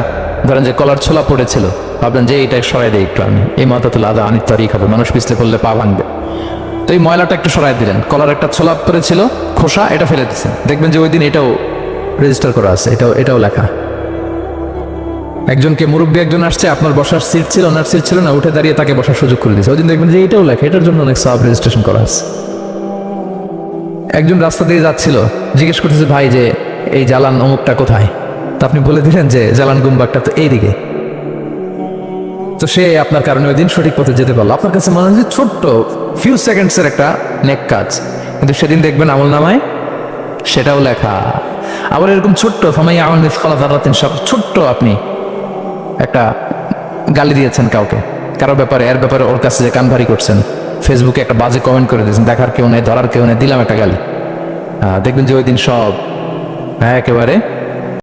ধরেন যে কলার ছোলা পড়েছিল, ভাবলেন যে এইটা সরাই দেয় একটু, আমি এই মাতাতুল আদা আনিত তারিখ হবে, মানুষ পিছলে পড়লে পা ভাঙবে, তো এই ময়লাটা একটু সরাই দিলেন। কলার একটা ছোলা পড়েছিল, খোসা, এটা ফেলে দিচ্ছেন, দেখবেন যে ওই দিন এটাও রেজিস্টার করা আছে, এটাও লেখা। একজনকে মুরব্বী একজন আসছে, আপনার বসার সিট ছিল, ওনার সিট ছিল না, উঠে দাঁড়িয়ে তাকে বসার সুযোগ করে দিয়েছে, ওই দিন দেখবেন যে এটাও লেখা, এটার জন্য অনেক সওয়াব রেজিস্ট্রেশন করা আছে। একজন রাস্তা দিয়ে যাচ্ছিল, জিজ্ঞেস করতেছে ভাই যে এই জালান অমুকটা কোথায়, তা আপনি বলে দিলেন যে জালান গুম্বাকটা তো এইদিকে, তো সে আপনার কারণে ওই দিন সঠিক পথে যেতে পারলো। আপনার কাছে মনে হয় যে ছোট্ট ফিউ সেকেন্ডসের একটা নেক কাজ, কিন্তু সেদিন দেখবেন আমলনামায় সেটাও লেখা। আবার এরকম ছোট্ট ফামাইয়া আমাল মিসকালা যাররাতিন, সব ছোট্ট আপনি একটা গালি দিয়েছেন কাউকে, কারো ব্যাপারে, এর ব্যাপারে ওর কাছে যে কান ভারী করছেন, ফেসবুকে একটা বাজে কমেন্ট করে দিয়েছেন, দেখার কেউ নেই, ধরার কেউ নেই, দিলাম একটা গালি, দেখবেন যে ওই দিন সব একেবারে